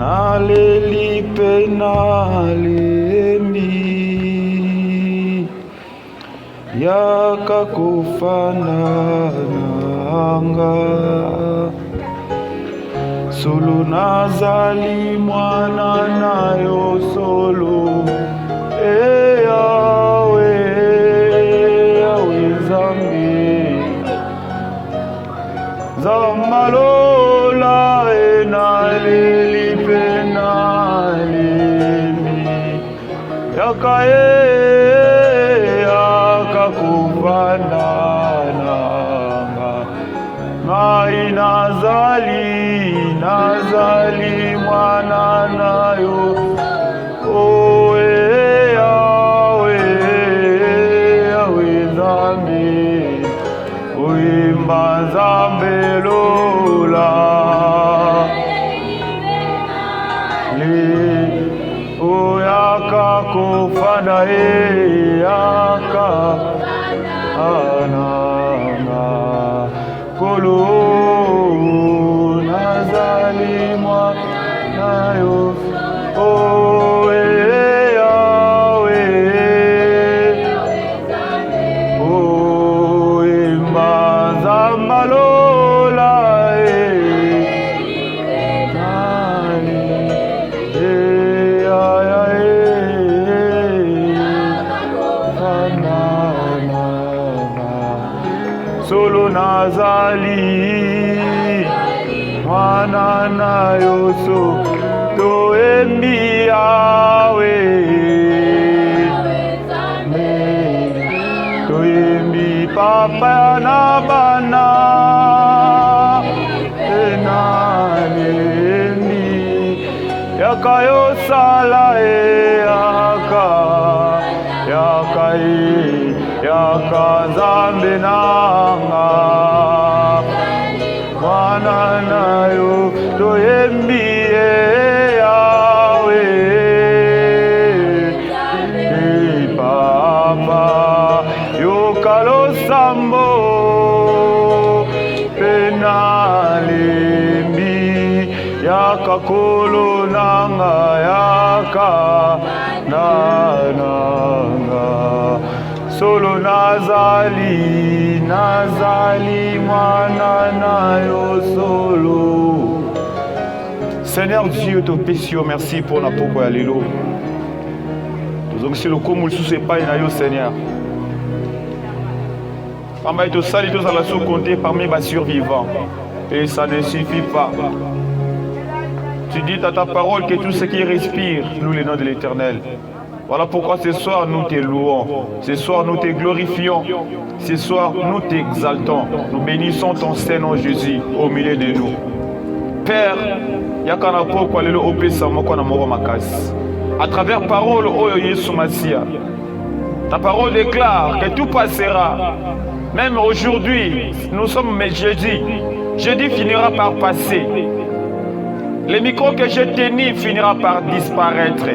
naleli pe nalembi yaka kofanda nanga solo nazali mwana na yo solo Yawe Zamalola enaleli pe nalemi yakakufanda nanga ngai nazali mwana nayo Nzambe lola oyaka kofanda yaka ananga kolo nazali mwana yo Solo nazali mwana na yoso toembi yawe toembi papa na bana enalembi yaka yosala yaka Nzambe nanga mwana nayo toyembi yawe papa yokalo sambo penalembi yaka kolo nanga yaka nanga solo nazali mwana nayo solo. Seigneur Dieu, te pessions merci pour la poko ya lelo. Donc c'est le comme le sous pas na yo Seigneur. Parmi tous sali tous à la sous compter parmi les survivants. Et ça ne suffit pas. Tu dis dans ta parole que tout ce qui respire, nous les noms de l'Éternel. Voilà pourquoi ce soir nous te louons, ce soir nous te glorifions, ce soir nous t'exaltons, nous bénissons ton Saint-Nom Jésus au milieu de nous. Père, yakana poko lelo opesa moko na moko makasi. À travers parole oyo Yesu Masia, ta parole déclare que tout passera. Même aujourd'hui, nous sommes jeudi. Jeudi finira par passer. Le micro que j'ai tenu finira par disparaître.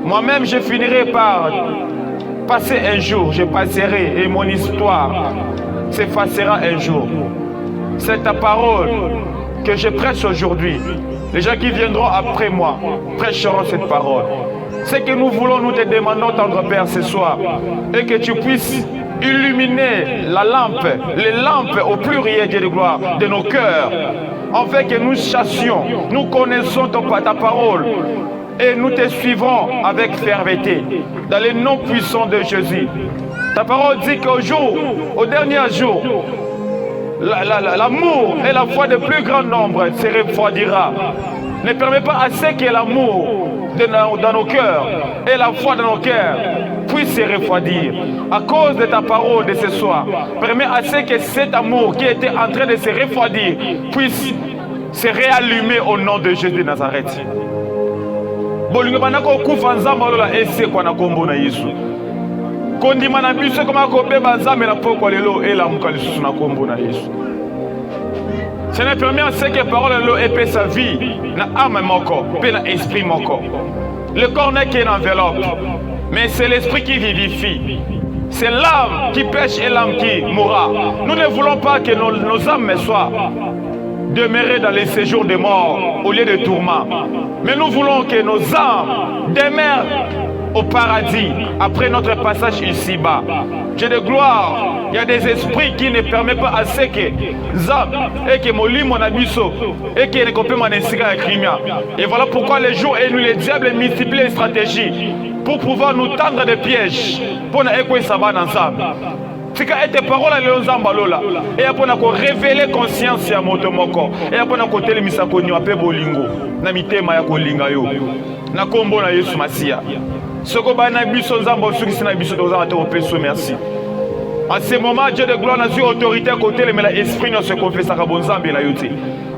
Moi-même, je finirai par passer un jour, je passerai et mon histoire s'effacera un jour. C'est ta parole que je prêche aujourd'hui. Les gens qui viendront après moi prêcheront cette parole. Ce que nous voulons, nous te demandons, tendre Père, ce soir, et que tu puisses illuminer la lampe, les lampes au pluriel de gloire de nos cœurs, afin que nous chassions, nous connaissons ta parole, et nous te suivrons avec fermeté, dans le nom puissant de Jésus. Ta parole dit au dernier jour, l'amour et la foi de plus grand nombre se refroidira. Ne permet pas assez que l'amour dans nos cœurs et la foi dans nos cœurs puisse se refroidir. À cause de ta parole de ce soir, permet assez que cet amour qui était en train de se refroidir puisse se réallumer au nom de Jésus de Nazareth. Bolingo banako kufa nzamba lola ese kwa na kombo na Yesu. Kondima na biso koma ko beba nzambe na poko lelo ela mukalisusu na kombo na Yesu. Ce n'est permis à ce que parole lelo épée sa vie na âme moko, pe na esprit moko. Le corps n'est qu'une enveloppe, mais c'est l'esprit qui vivifie. C'est l'âme qui pêche et l'âme qui mourra. Nous ne voulons pas que nos âmes soient demeurer dans les séjours des morts au lieu de tourments. Mais nous voulons que nos âmes demeurent au paradis après notre passage ici-bas. Dieu de gloire, il y a des esprits qui ne permettent pas assez que Zam et que Molim mon abisso et que ne copie mon à Crimea. Et voilà pourquoi les jours et nous les diables multiplient les stratégies pour pouvoir nous tendre des pièges pour nous écouter ça va ensemble. C'est que tes paroles à Léonzamba Lola et après on a révéler conscience à Motomoko et après on a côté les misakoni à Bolingo na mitema ya kolinga yo na kombo na Yesu Masia. Soko bana biso nzambo suki sina biso tozama te opeso merci. En ce moment, Dieu de gloire n'a eu autorité à côté, mais l'esprit ne se confesse à Kabonzambi la yuti.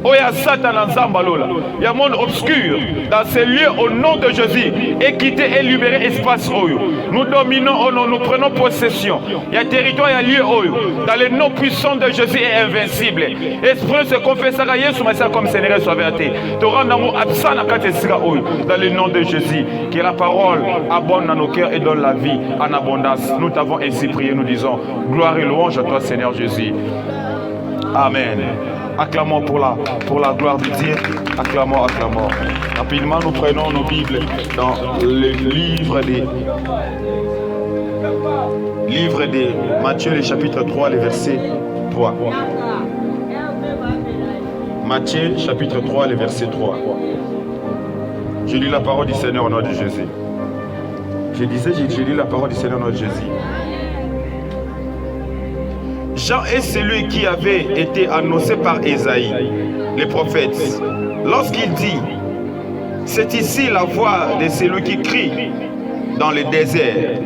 Oh, il y a Satan en Zambalola. Il y a un monde obscur dans ces lieux au nom de Jésus. Et quitter et libérer espace Oyo. Nous dominons, oh non, nous prenons possession. Il y a territoire, il y a lieu Oyo. Dans le nom puissant de Jésus est invincible. Esprit se confesse à Yesu Masia comme Seigneur soit verté. Te rendre amour absent à Katesika Oyo. Dans le nom de Jésus. Que la parole abonde dans nos cœurs et donne la vie en abondance. Nous t'avons ainsi prié, nous disons. Gloire et louange à toi, Seigneur Jésus. Amen. Acclamons pour la gloire de Dieu. Acclamons, acclamons. Rapidement, nous prenons nos Bibles dans le livre de Matthieu, le chapitre 3, le verset 3. Matthieu, chapitre 3, le verset 3. Je lis la parole du Seigneur au nom de Jésus. Je lis la parole du Seigneur au nom de Jésus. Jean est celui qui avait été annoncé par Ésaïe, le prophète, lorsqu'il dit « C'est ici la voix de celui qui crie dans le désert.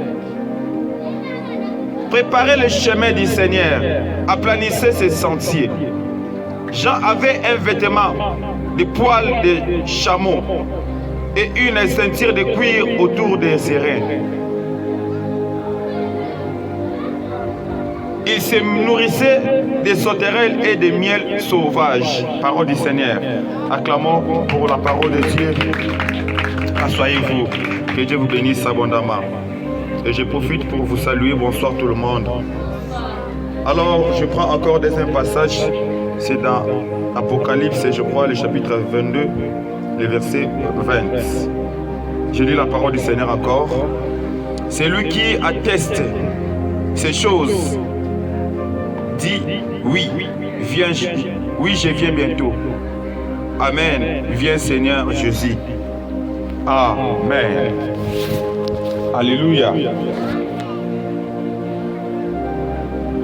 Préparez le chemin du Seigneur, aplanissez ses sentiers. » Jean avait un vêtement de poils de chameau et une ceinture de cuir autour des reins. Il se nourrissait des sauterelles et des miels sauvages. Parole du Seigneur. Acclamons pour la parole de Dieu. Asseyez-vous. Que Dieu vous bénisse abondamment. Et je profite pour vous saluer. Bonsoir tout le monde. Alors, je prends encore un passage. C'est dans Apocalypse, je crois, le chapitre 22, le verset 20. Je lis la parole du Seigneur encore. C'est lui qui atteste ces choses. Dit oui, viens, oui, je viens bientôt. Amen. Viens Seigneur Jésus. Amen. Alléluia.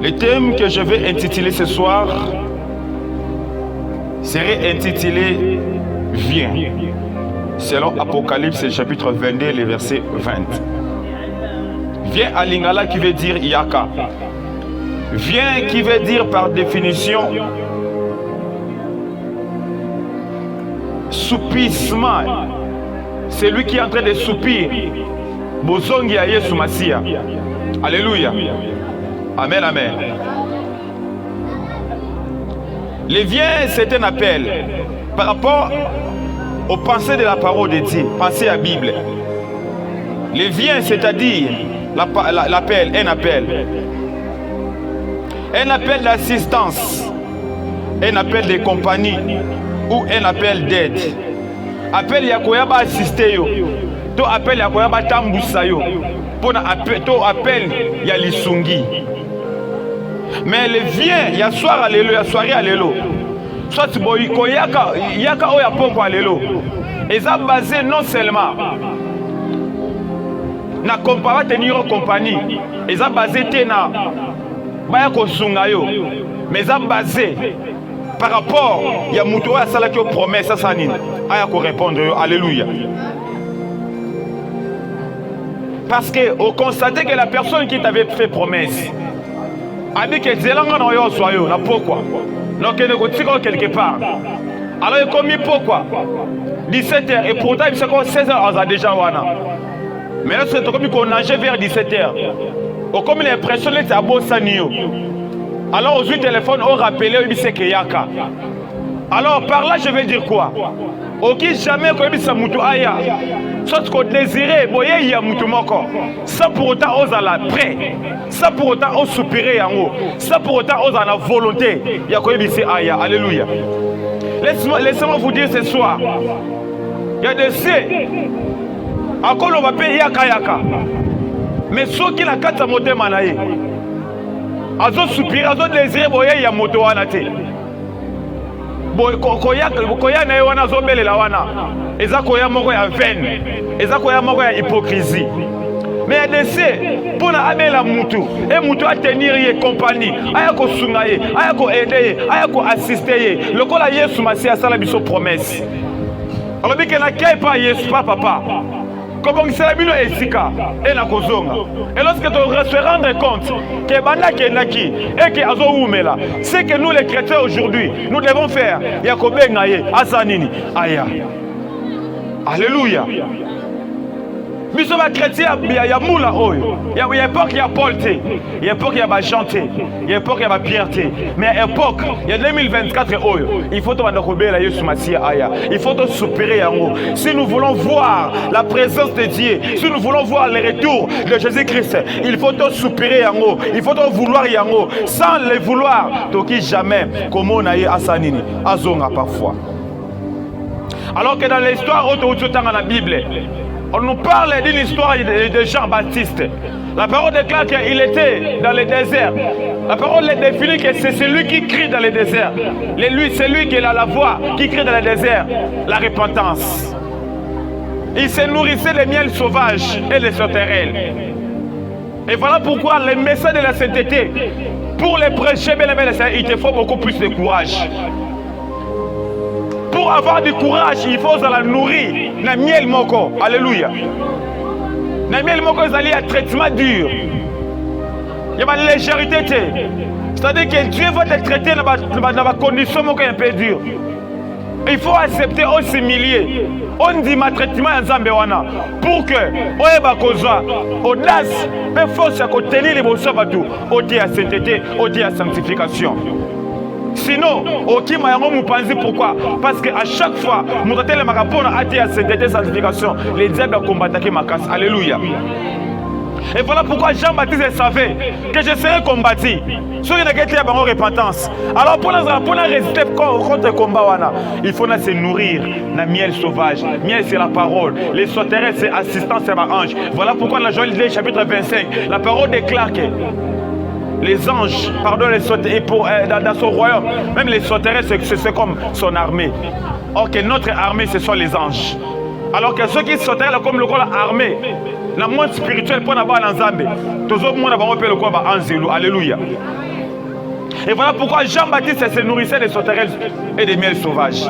Le thème que je vais intituler ce soir serait intitulé Viens. Selon Apocalypse chapitre 22, le verset 20. Viens à Lingala qui veut dire Yaka. Viens qui veut dire par définition soupissement. C'est lui qui est en train de soupir. Bozongi a Yesu Masia. Alléluia. Amen, amen. Le viens, c'est un appel par rapport aux pensées de la parole de Dieu. Pensez à la Bible. Le viens, c'est-à-dire l'appel, un appel. Un appel d'assistance, un appel de compagnie ou un appel d'aide. Appel yakoyaba assister yo, to appel yakoyaba tambusa yo, pour appel ya lisungi. Mais le vient ya soir alelo, ya soirée alelo. Soit boyiko yaka oya poko alelo. Et ça basé non seulement na compara tenir en compagnie, et ça basé na baya kosunga yo, mais ça basé par rapport ya muto ya sala ki promesse ça sanine aya ko répondre yo. Alléluia. Parce que au constater que la personne qui t'avait fait promesse a dit que zelanga na yo soyo na pourquoi donc il ne quelque part, alors il commis pourquoi 17h et pourtant il s'est comme 16h a déjà wana. Mais là c'est comme qu'on nageait vers 17h. Comme l'impression que c'est à Bossanio. Alors aux téléphone, on rappelait, on dit c'est que Yaka. Alors par là, je vais dire quoi? Ok, jamais comme ça moutou aya. Soit qu'on désirait, voyez, il y a moutou moko. Ça pour autant, on a la prêt. Ça pour autant, on soupirait en haut. Ça pour autant, on a la volonté. Il y a quoi c'est aya. Alléluia. Laissez-moi vous dire ce soir, il y a des C, à quoi on va payer yaka. Mais ceux qui la carte à monter manaï, azo soupir, azo désiré, boya ya moto wana te. Koya na wana zo bele la wana. Eza koya moko ya veine, eza koya moko ya hypocrisie. Mais il y a des C pour la mutu et mutu à tenir y compagnie, aya ko sungaye, aya ko aider, aya ko assister. Le ko la Yesu masi a sala biso promesse. Alors bi que na kay pas Yesu pas papa. Comment c'est la bino esika et na kozonga. Et lorsque tu se rendre compte que banda kenaki et que azo umela, c'est que nous les chrétiens aujourd'hui, nous devons faire yakobe ngaye asanini aya. Alléluia. Biso ba chrétien ya moula oyo. Ya époque ya Paul té, ya époque ya ba chanter, ya époque ya ba Pierre té. Mais époque ya 2024 oyo, il faut to banda kobela Yesu Masia aya. Il faut to supérer yango. Si nous voulons voir la présence de Dieu, si nous voulons voir le retour de Jésus-Christ, il faut to supérer yango. Il faut to vouloir yango. Sans le vouloir, toki jamais comme on a eu asanini, azonga parfois. Alors que dans l'histoire autour de la Bible, on nous parle d'une histoire de Jean-Baptiste. La parole déclare qu'il était dans le désert. La parole définit que c'est celui qui crie dans le désert. C'est lui qui a la voix, qui crie dans le désert. La repentance. Il se nourrissait des miels sauvages et des sauterelles. Et voilà pourquoi les messages de la sainteté, pour les prêcher, il te faut beaucoup plus de courage. Pour avoir du courage, il faut la nourrir. Na miel moko. Alléluia. Na miel moko, il y a un traitement dur. Il y a une légèreté. C'est-à-dire que Dieu va te traiter dans ma condition un peu dure. Il faut accepter au s'humilier. On dit ma traitement en Zambewana. Pour que, audace, mais force à tenir les bons sabatou. Au dit à sainteté, au dit à sanctification. Sinon, ok, pourquoi? Parce qu'à chaque fois, nous avons les marapons à la sanctification, les diables combattent ma casse. Alléluia. Et voilà pourquoi Jean-Baptiste savait que je serais combattu. Sur une guerre de repentance. Alors pour résister contre le combat, il faut se nourrir de miel sauvage. Miel c'est la parole. Les sauterelles c'est assistance c'est l'ange. Voilà pourquoi dans Joël chapitre 25, la parole déclare que les anges, pardon, les sauterelles, dans son royaume, même les sauterelles, c'est comme son armée. Or que notre armée, ce sont les anges. Alors que ceux qui sauterelles, comme le corps armée, dans le monde spirituel, pour avoir un Zambé, tous les gens vont le corps Anzelu. Alléluia. Et voilà pourquoi Jean-Baptiste se nourrissait des sauterelles et des miels sauvages.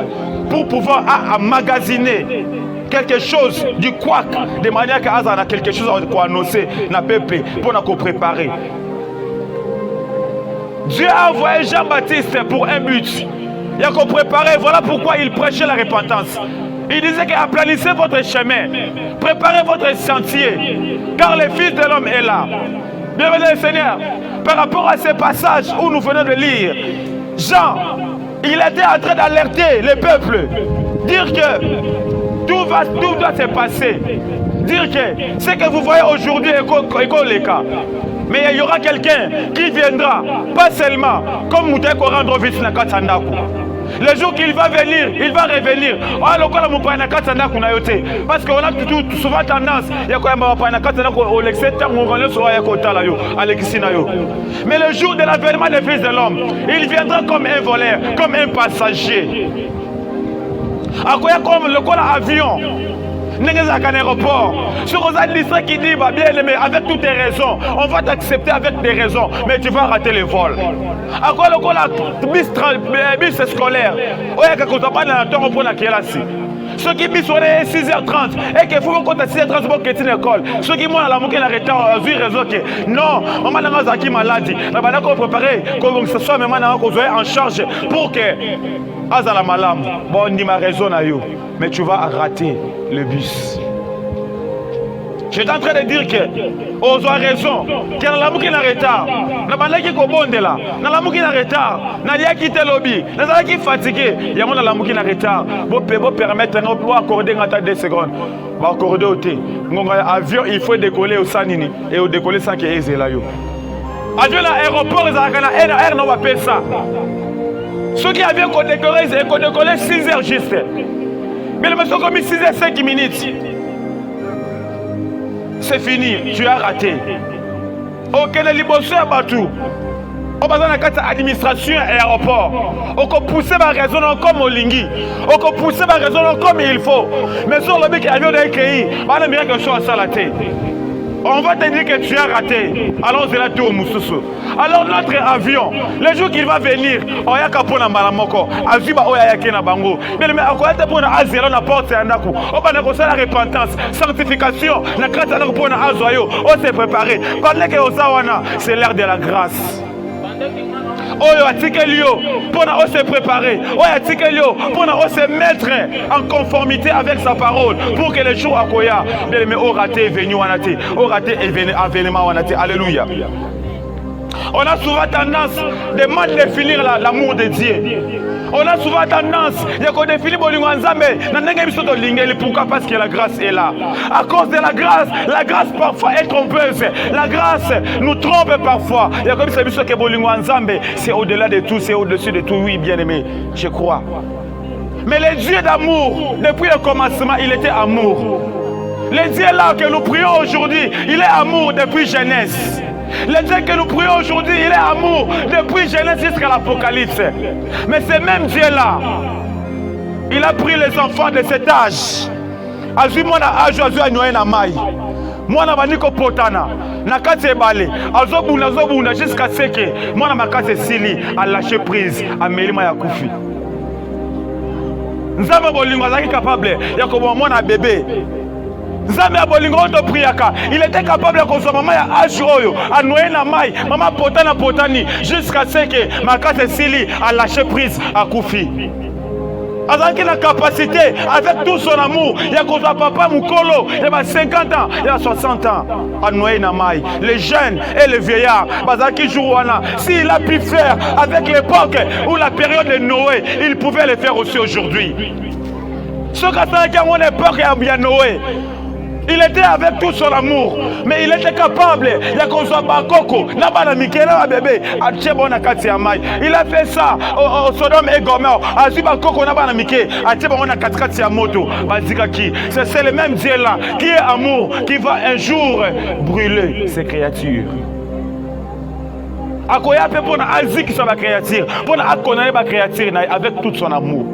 Pour pouvoir emmagasiner quelque chose du couac, de manière qu'Azan a quelque chose à annoncer, n'a peuple, pour nous préparer. Dieu a envoyé Jean-Baptiste pour un but. Il a qu'on préparer. Voilà pourquoi il prêchait la repentance. Il disait qu'aplanissez votre chemin. Préparez votre sentier. Car le Fils de l'homme est là. Bienvenue Seigneur. Par rapport à ces passages où nous venons de lire, Jean, il était en train d'alerter le peuple. Dire que tout doit se passer. Dire que ce que vous voyez aujourd'hui est le cas. Mais il y aura quelqu'un qui viendra, pas seulement comme Mouteko rendre visite na Katsandaku. Le jour qu'il va venir, il va revenir. Parce qu'on a souvent tendance, mais le jour de l'avènement des fils de l'homme, il viendra comme un voleur, comme un passager. Comme le avion. Un aéroport. Sur un qui dit, bah, bien aimé, avec toutes tes raisons, on va t'accepter avec des raisons, mais tu vas rater le vol. À quoi le bus scolaire? Ceux qui mis sur les 6h30 et qu'il faut qu'on ait 6h30 pour quitter l'école. Ceux qui m'ont à la moquée la retard, raison que non, on m'a dit maladie. On va préparer, que ce soit même en charge pour que Azala Malam, bon, on dit ma raison à you, mais tu vas rater le bus. Je suis en train de dire que, on a raison, qu'il y a l'amour qui est en retard. On a qui est bon de là. On a l'amour qui est en retard. On a qui est lobby. On a qui est fatigué. Il y a l'amour qui est en retard. Vous pouvez permettre de accorder 2 secondes. On va accorder au thé. Avion, il faut décoller au Sanini. Et au décoller sans qu'il y ait là. Avion, l'aéroport, il y a un air, on va payer ça. Ceux qui avaient décoré 6 heures juste. Mais le monsieur a commis 6 heures 5 minutes. C'est fini, tu as raté. Ok, les libossés à Batou. On va dans la administration et aéroport. On peut pousser ma raison comme au lingui. On peut pousser ma raison comme il faut. Mais sur le mec qui a vu des pays, on va dire que je suis à Salaté. On va te dire que tu as raté. Alors c'est la tour Moussoussou. Alors notre avion, le jour qu'il va venir, on y a qu'à prendre un malamoko. Azuba oya yake na bango. Mais le on va te prendre un zéro na porte un daku. On va négocier la repentance, sanctification. Na grâce à nous prendre un zoyo. On s'est préparé. Pendant que Osawana, c'est l'ère de la grâce. Oyo atikelio pour nous se préparer. Oyo atikelio pour nous se mettre en conformité avec sa parole pour que les jours à Koya, mais au raté venu wanati, au raté événement wanati. Alléluia. On a souvent tendance de mal définir l'amour de Dieu. On a souvent tendance de définir pourquoi? Parce que la grâce est là. À cause de la grâce parfois est trompeuse. La grâce nous trompe parfois. Il y a comme ça que c'est au-delà de tout, c'est au-dessus de tout. Oui, bien aimé, je crois. Mais le Dieu d'amour, depuis le commencement, il était amour. Le Dieu là que nous prions aujourd'hui, il est amour depuis Genèse. Le Dieu que nous prions aujourd'hui, il est amour depuis Genèse jusqu'à l'Apocalypse. Mais ce même Dieu-là, il a pris les enfants de cet âge. Azui mwana âge azui anyoye na mai. Mwana baniko potana. Nakati ebale. Azobuna jusqu'à ce que mwana makase sili a lâché prise à melima ya kufi. Nzamba bolingo azaki capable ya ko mwana bébé. Il était capable de consommer maman ya ajoyo, à noyer la maille, maman potani, jusqu'à ce que ma case Sili a lâché prise à Koufi. Avec la capacité, avec tout son amour, il y a papa Moukolo, il y a 50 ans, il y a 60 ans, à noyer la maille. Les jeunes et les vieillards, s'il a pu faire avec l'époque ou la période de Noé, il pouvait le faire aussi aujourd'hui. Ce qui a mon époque est Noé. Il était avec tout son amour, mais il était capable. Il a fait ça au Sodome et Gomorrhe. C'est le même Dieu là qui est amour, qui va un jour brûler ses créatures. Akoya peut pour Azik sur la créature, pour connaître la créature avec tout son amour.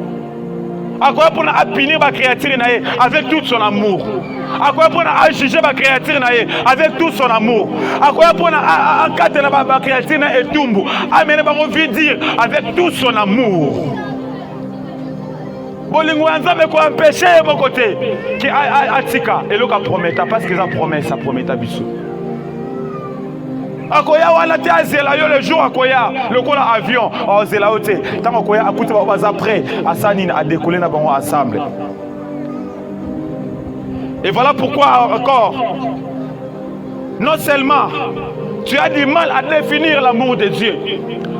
Akoya pour appuyer la créature avec tout son amour. À quoi pour juger ma créature avec tout son amour. À quoi pour encadrer ma créature et tout. Amener ma vie dire avec tout son amour. Bolingo nzambe ko empêcher mon côté qui atika et le ka prometa parce que ça promet à biso. Akoya wana te azela yo le jour akoya le kola avion azela ote tant akoya akuti ba baza prêt à sanine à décoller na bango ensemble. Et voilà pourquoi encore, non seulement tu as du mal à définir l'amour de Dieu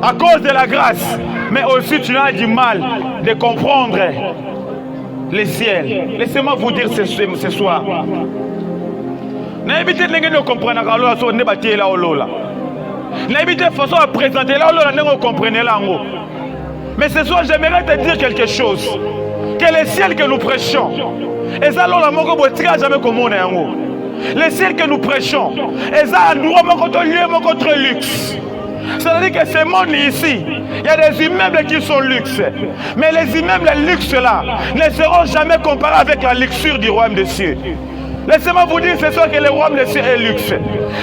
à cause de la grâce, mais aussi tu as du mal de comprendre les ciels. Laissez-moi vous dire ce soir. N'évitez de comprendre la façon de bâtir là au là. N'évitez de façon à présenter là au là, ne comprenez là. Mais ce soir, j'aimerais te dire quelque chose. Que les ciels que nous prêchons, et ça, jamais comme on est. Les ciels que nous prêchons, et ça, nous avons contre luxe. C'est-à-dire que ce monde ici, il y a des immeubles qui sont luxe. Mais les immeubles luxe là ne seront jamais comparés avec la luxure du royaume des cieux. Laissez-moi vous dire ce soir que le royaume des cieux est luxe.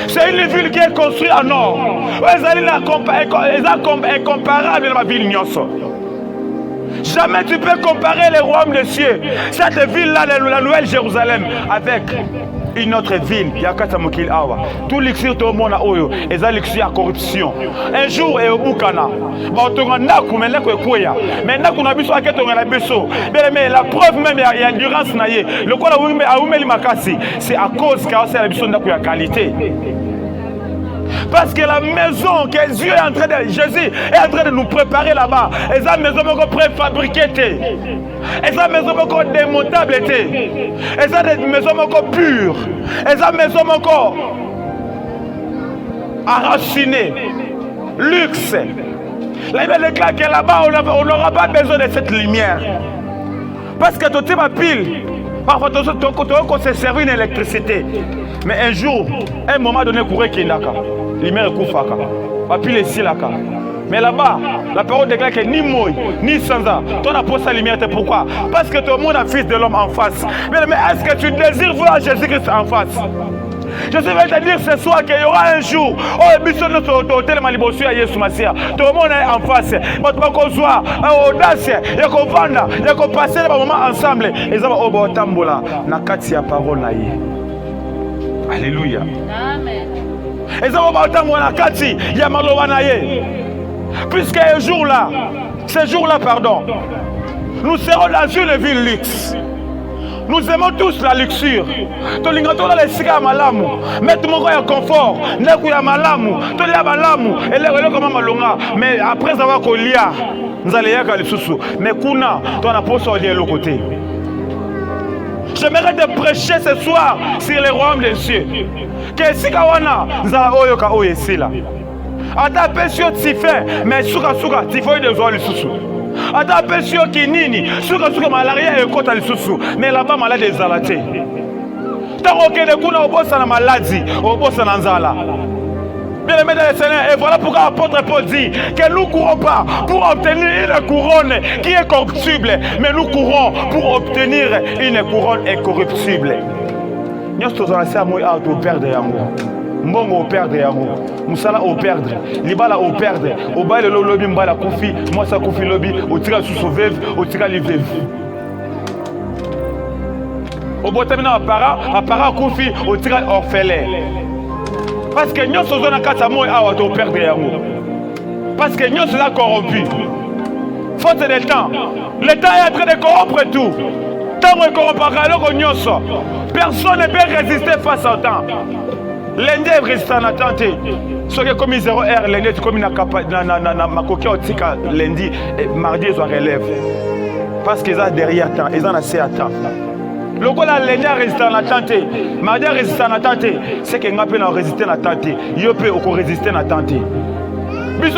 C'est une ville qui est construite en or. Elle est comparable à la ville Nyonso. Jamais tu peux comparer le royaume des cieux, cette ville-là, la Nouvelle Jérusalem, avec une autre ville. Tout l'ixir tout le monde a oyo, et ça l'ixir à corruption. Un jour, et au Boukana, mais la preuve même, il y a endurance. Le quoi c'est à cause que la qualité. Parce que la maison que Dieu est en train de... Jésus est en train de nous préparer là-bas. Et sa maison est préfabriquée. Et sa maison est démontable. Et sa maison est pure. Et sa maison est enracinée. Luxe. La Bible déclare que là-bas, on n'aura pas besoin de cette lumière. Parce que tout ma pile, parfois, on se servir d'une électricité. Mais un jour, un moment donné, courir qui est là. Lumière est koufaka. Ma pile est ici là. Mais là-bas, la parole déclare que ni moi, ni Sansa, toi n'a pas sa lumière. Pourquoi? Parce que tout le monde a fils de l'homme en face. Mais est-ce que tu désires voir Jésus-Christ en face? Je vais te dire ce soir qu'il y aura un jour où tout le monde est en face. Notre consoir, audace, il y a qu'on vendre, il y a qu'on passer les moments ensemble. Et ça va au bon tambola. Nakati ya parole na ye. Alléluia. Amen. Et ça va au bon tambola nakati ya maloba na ye. Puisque ce jour-là, pardon, nous serons dans une ville luxe. Nous aimons tous la luxure. Tout le monde a les cigares malamu. Mais tout le monde a confort. Neku ya malamu. Tout le monde a malamu. Et là, comment malonga. Mais après avoir colia, nous allons y aller les sous. Mais kuna, toi n'a pas sorti de l'autre côté. J'aimerais te prêcher ce soir sur les royaumes des cieux. Que si kawana, nous allons oyoka oyesi là. Ata pesio tifé, mais suka tifo de joie les sous. Ata pesio kinini, suka malaria et kota lisusu, mais là-bas malade des alaté. Tant que de kuna obosa na maladie, obosa na nzala. Bien aimé dans le Seigneur, et voilà pourquoi l'apôtre Paul dit que nous ne courons pas pour obtenir une couronne qui est corruptible, mais nous courons pour obtenir une couronne incorruptible. Nous sommes à perdre l'amour. Mbongo au perdre yango, musala au perdre, libala au perdre, au bail le lobby mbala kofi, moi ça kofi lobby, au tira sous sauvev, au tira livev. Au botamina appara kofi, au tira orphelin. Parce que nous sommes dans quatre mois à au perdre yango. Parce que nous sommes corrompus. Faute de temps, le temps est en train de corrompre tout. Tant qu'on corrompt alors nous sommes. Personne ne peut résister face au temps. Lundi est résistant à tenter. Ce qui est comme 0R, lundi est comme une coquille otika lundi et mardi ils ont relève. Parce qu'ils ont derrière temps, ils ont assez à temps. Le coup là, lundi est résistant à tenter, mardi est résistant à tenter, c'est qu'il n'y a pas de résister à tenter. Il y a peu au résister à tenter. Nous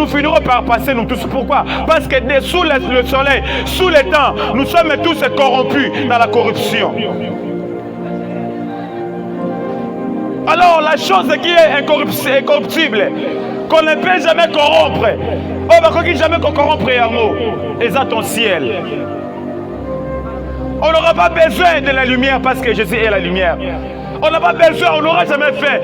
finirons par passer nous tous. Pourquoi? Parce que sous le soleil, sous le temps, nous sommes tous corrompus dans la corruption. Alors la chose qui est incorruptible, qu'on ne peut jamais corrompre, on ne peut jamais corrompre et ça ton ciel. On n'aura pas besoin de la lumière parce que Jésus est la lumière. On n'a pas besoin, on n'aura jamais fait.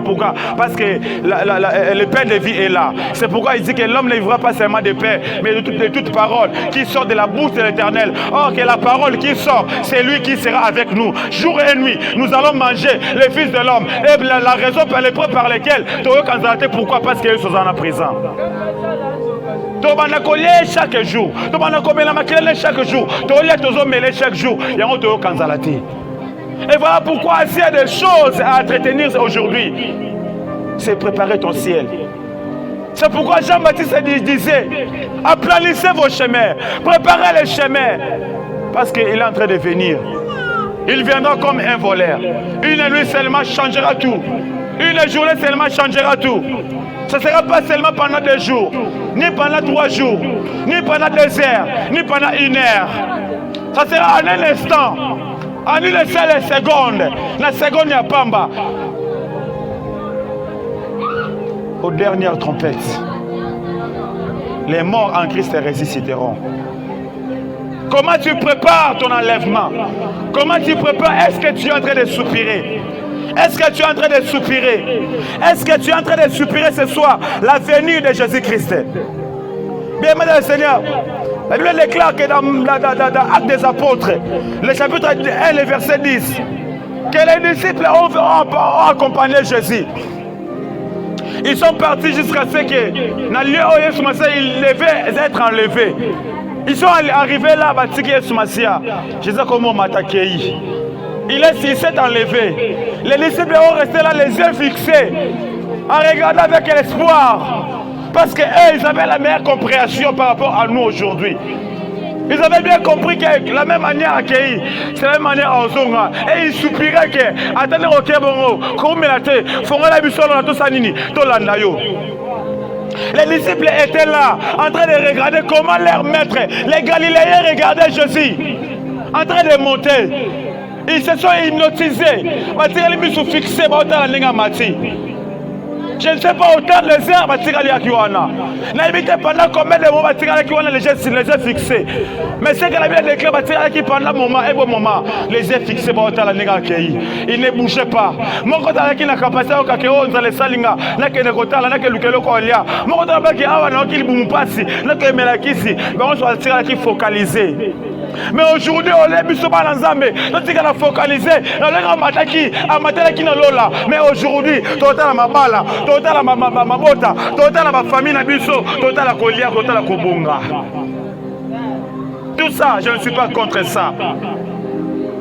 Pourquoi? Parce que le pain de vie est là. C'est pourquoi il dit que l'homme ne vivra pas seulement de pain, mais de toute parole qui sort de la bouche de l'Éternel. Or que la parole qui sort, c'est lui qui sera avec nous. Jour et nuit, nous allons manger le Fils de l'homme. Et la raison par lesquelles, pourquoi? Parce qu'il est en présent. Chaque jour, chaque jour, chaque jour, et voilà pourquoi s'il y a des choses à entretenir aujourd'hui, c'est préparer ton ciel. C'est pourquoi Jean-Baptiste disait, aplanissez vos chemins, préparez les chemins, parce qu'il est en train de venir. Il viendra comme un voleur. Une nuit seulement changera tout. Une journée seulement changera tout. Ce ne sera pas seulement pendant 2 jours, ni pendant 3 jours, ni pendant 2 heures, ni pendant 1 heure. Ça sera en un instant, en une seule seconde. La seconde n'y a pas en bas. Aux dernières trompettes, les morts en Christ ressusciteront. Comment tu prépares ton enlèvement? Comment tu prépares? Est-ce que tu es en train de soupirer? Est-ce que tu es en train de soupirer? Est-ce que tu es en train de soupirer ce soir la venue de Jésus-Christ? Bien, Madame le Seigneur, la Bible déclare que dans l'Acte des Apôtres, le chapitre 1, le verset 10, que les disciples ont accompagné Jésus. Ils sont partis jusqu'à ce que dans le lieu où Jésus il devait être enlevé. Ils sont arrivés là, Jésus comment m'attaquer. Il s'est enlevé. Les disciples ont resté là, les yeux fixés, en regardant avec l'espoir. Parce qu'eux, ils avaient la meilleure compréhension par rapport à nous aujourd'hui. Ils avaient bien compris que la même manière accueillie, c'est la même manière en zonga. Et ils soupiraient que, attendez, ok, bon, comme il a été, faut la mission dans tout sanini, tout l'andayo. Les disciples étaient là, en train de regarder comment leur maître, les Galiléens regardaient Jésus, en train de monter. Ils se sont hypnotisés. Ils se sont fixés dans la ligne mati. Je ne sais pas autant les heures pendant combien de moments les yeux fixés. Mais c'est que la Bible déclare pendant un moment et bon moment, les yeux fixés dans la ligne. Ils ne bougeaient pas. Mon côté qui n'a capacité à faire les salinga, n'a que le côté là, que le colia. Mon côté là qui a un qu'il boum passi, n'a que melakisi. Mais on soit tiré qui focalisé. Mais aujourd'hui, on est mis sur la Nzambe. Nous sommes focalisés. Nous sommes amataki, amataki na lola. Mais aujourd'hui, total ma bala, total ma bota, total ma famille na biso, total la colia, total la kobonga. Tout ça, je ne suis pas contre ça.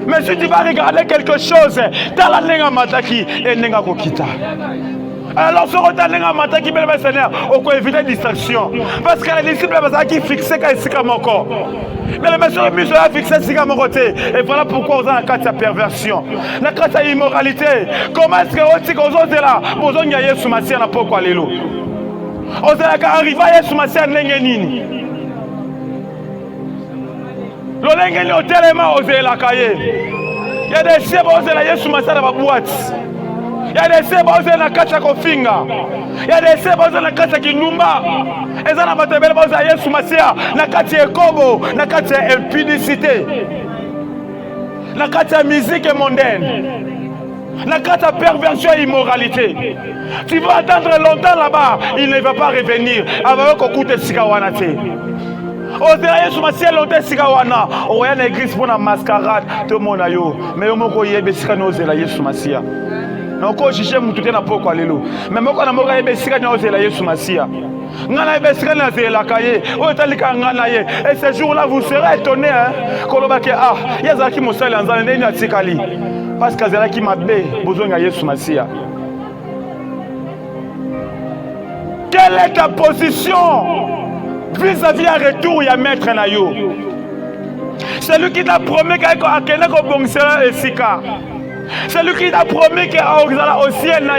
Mais si tu vas regarder quelque chose, dans la lenga mataki et nenga kokita. Alors, ce retard n'est pas qui me Seigneur, on peut éviter distraction. Parce que les disciples qui fixaient quand ils mon corps. Mais le monsieur a fixé sur mon côté. Et voilà pourquoi on a la carte de perversion. La carte de immoralité. Comment est-ce que on est là? On a gagné sous ma sienne à pourquoi les lots. On est arrivé à sous ma sienne n'engenini. L'olengeni au tellement osé la cahier. Il y a des chefs osé la sous ma sienne à ma boîte. Il y a des sebes qui sont dans la kofinga. Il y a des sebes qui sont dans la kinumba. Et ça n'a pas de belle chose à Yesu Masia. La katia kobo, la katia impudicité. La katia musique mondaine. La katia perversion et immoralité. Tu vas attendre longtemps là-bas, il ne va pas revenir. Avant qu'on coûte sikawanate. Osera Yesu Masia longtemps sikawana. On voit une église pour la mascarade. Tout le monde a yo. Mais on m'a dit que osera Yesu Masia. Mais encore juger mon tout est na pourquoi lelo. Mais moi quand on m'a dit que na osera Yesu Masia. Ngana besika na zela kaye. O talika ngana ye. Et ce jour-là vous serez étonnés hein. Kolobake ah, yazaki mosali anzana ndeni atikali. Parce que zela m'a bé besoin de Yesu Masia. Quelle est ta position vis-à-vis un retour et à mettre na yo? C'est lui qui t'a promis qu'il a quelqu'un qui bongira et sika. C'est lui qui t'a promis qu'il a au ciel.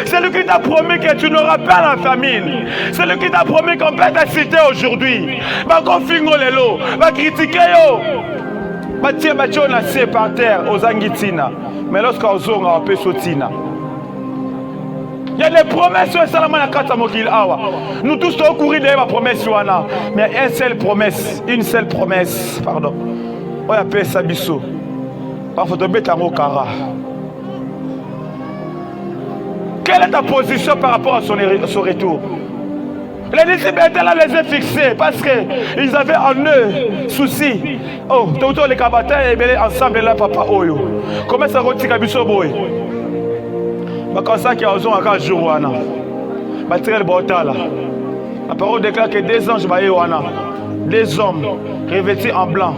C'est lui qui t'a promis que tu n'auras pas la famine. C'est lui qui t'a promis qu'on peut te citer aujourd'hui. Va confingo les lots, va critiquer yo. Va tirer on a par terre aux angitina. Mais lorsqu'on zonga on peut sautina. Il y a des promesses sur Salamana Katamokil Awa. Nous tous sommes au courrier de la promesse. Mais une seule promesse, pardon. On appelle ça bisso. Quelle est ta position par rapport à son retour? Les disciples étaient là les yeux fixés parce qu'ils avaient en eux souci. Oh, tout les cabatins et ensemble là, papa Oyo. Comment ça retire bisso boy? Quand ça qui a besoin de jour wana. Batirel botala. La parole déclare que des anges baillent wana. Des hommes revêtus en blanc.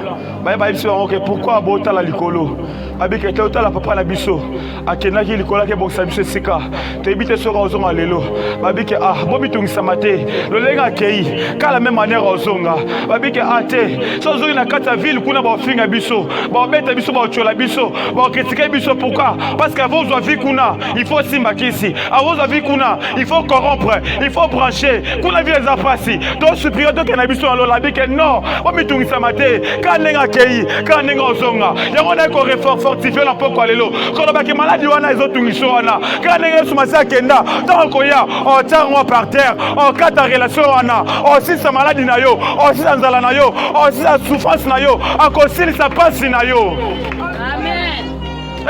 Pourquoi botala likolo? Avec la papa la biso. Akenaki likola ke boksa biso sika. Tebite sora ozonga lelo. Babike ah bobitungi samate. Le lenga kei. Ka la même manière ozonga. Babike ate. So zori na kata ville kuna ba finga biso. Ba beta biso ba chola biso. Ba critiquer biso pourquoi? Parce qu'avant vous avez kuna, il faut simbakisi. Avant vous avez kuna, il faut corrompre, il faut brancher. Kuna vie les apasi. Donc supérieur de kenabiso en lola bike non. Bobitungi samate. Ka lenga kei, ka lenga ozonga. Yangona ko réforme fortifier la pourquoi lelo. Quand on a maladie wana ezotungiso wana. Quand nenga sumasa kenda, tant koya, on tient moi par terre, on kata relation wana. On si sa maladie na yo, on si sa nzala na yo, on si sa souffrance na yo, on si sa passe na yo. Amen.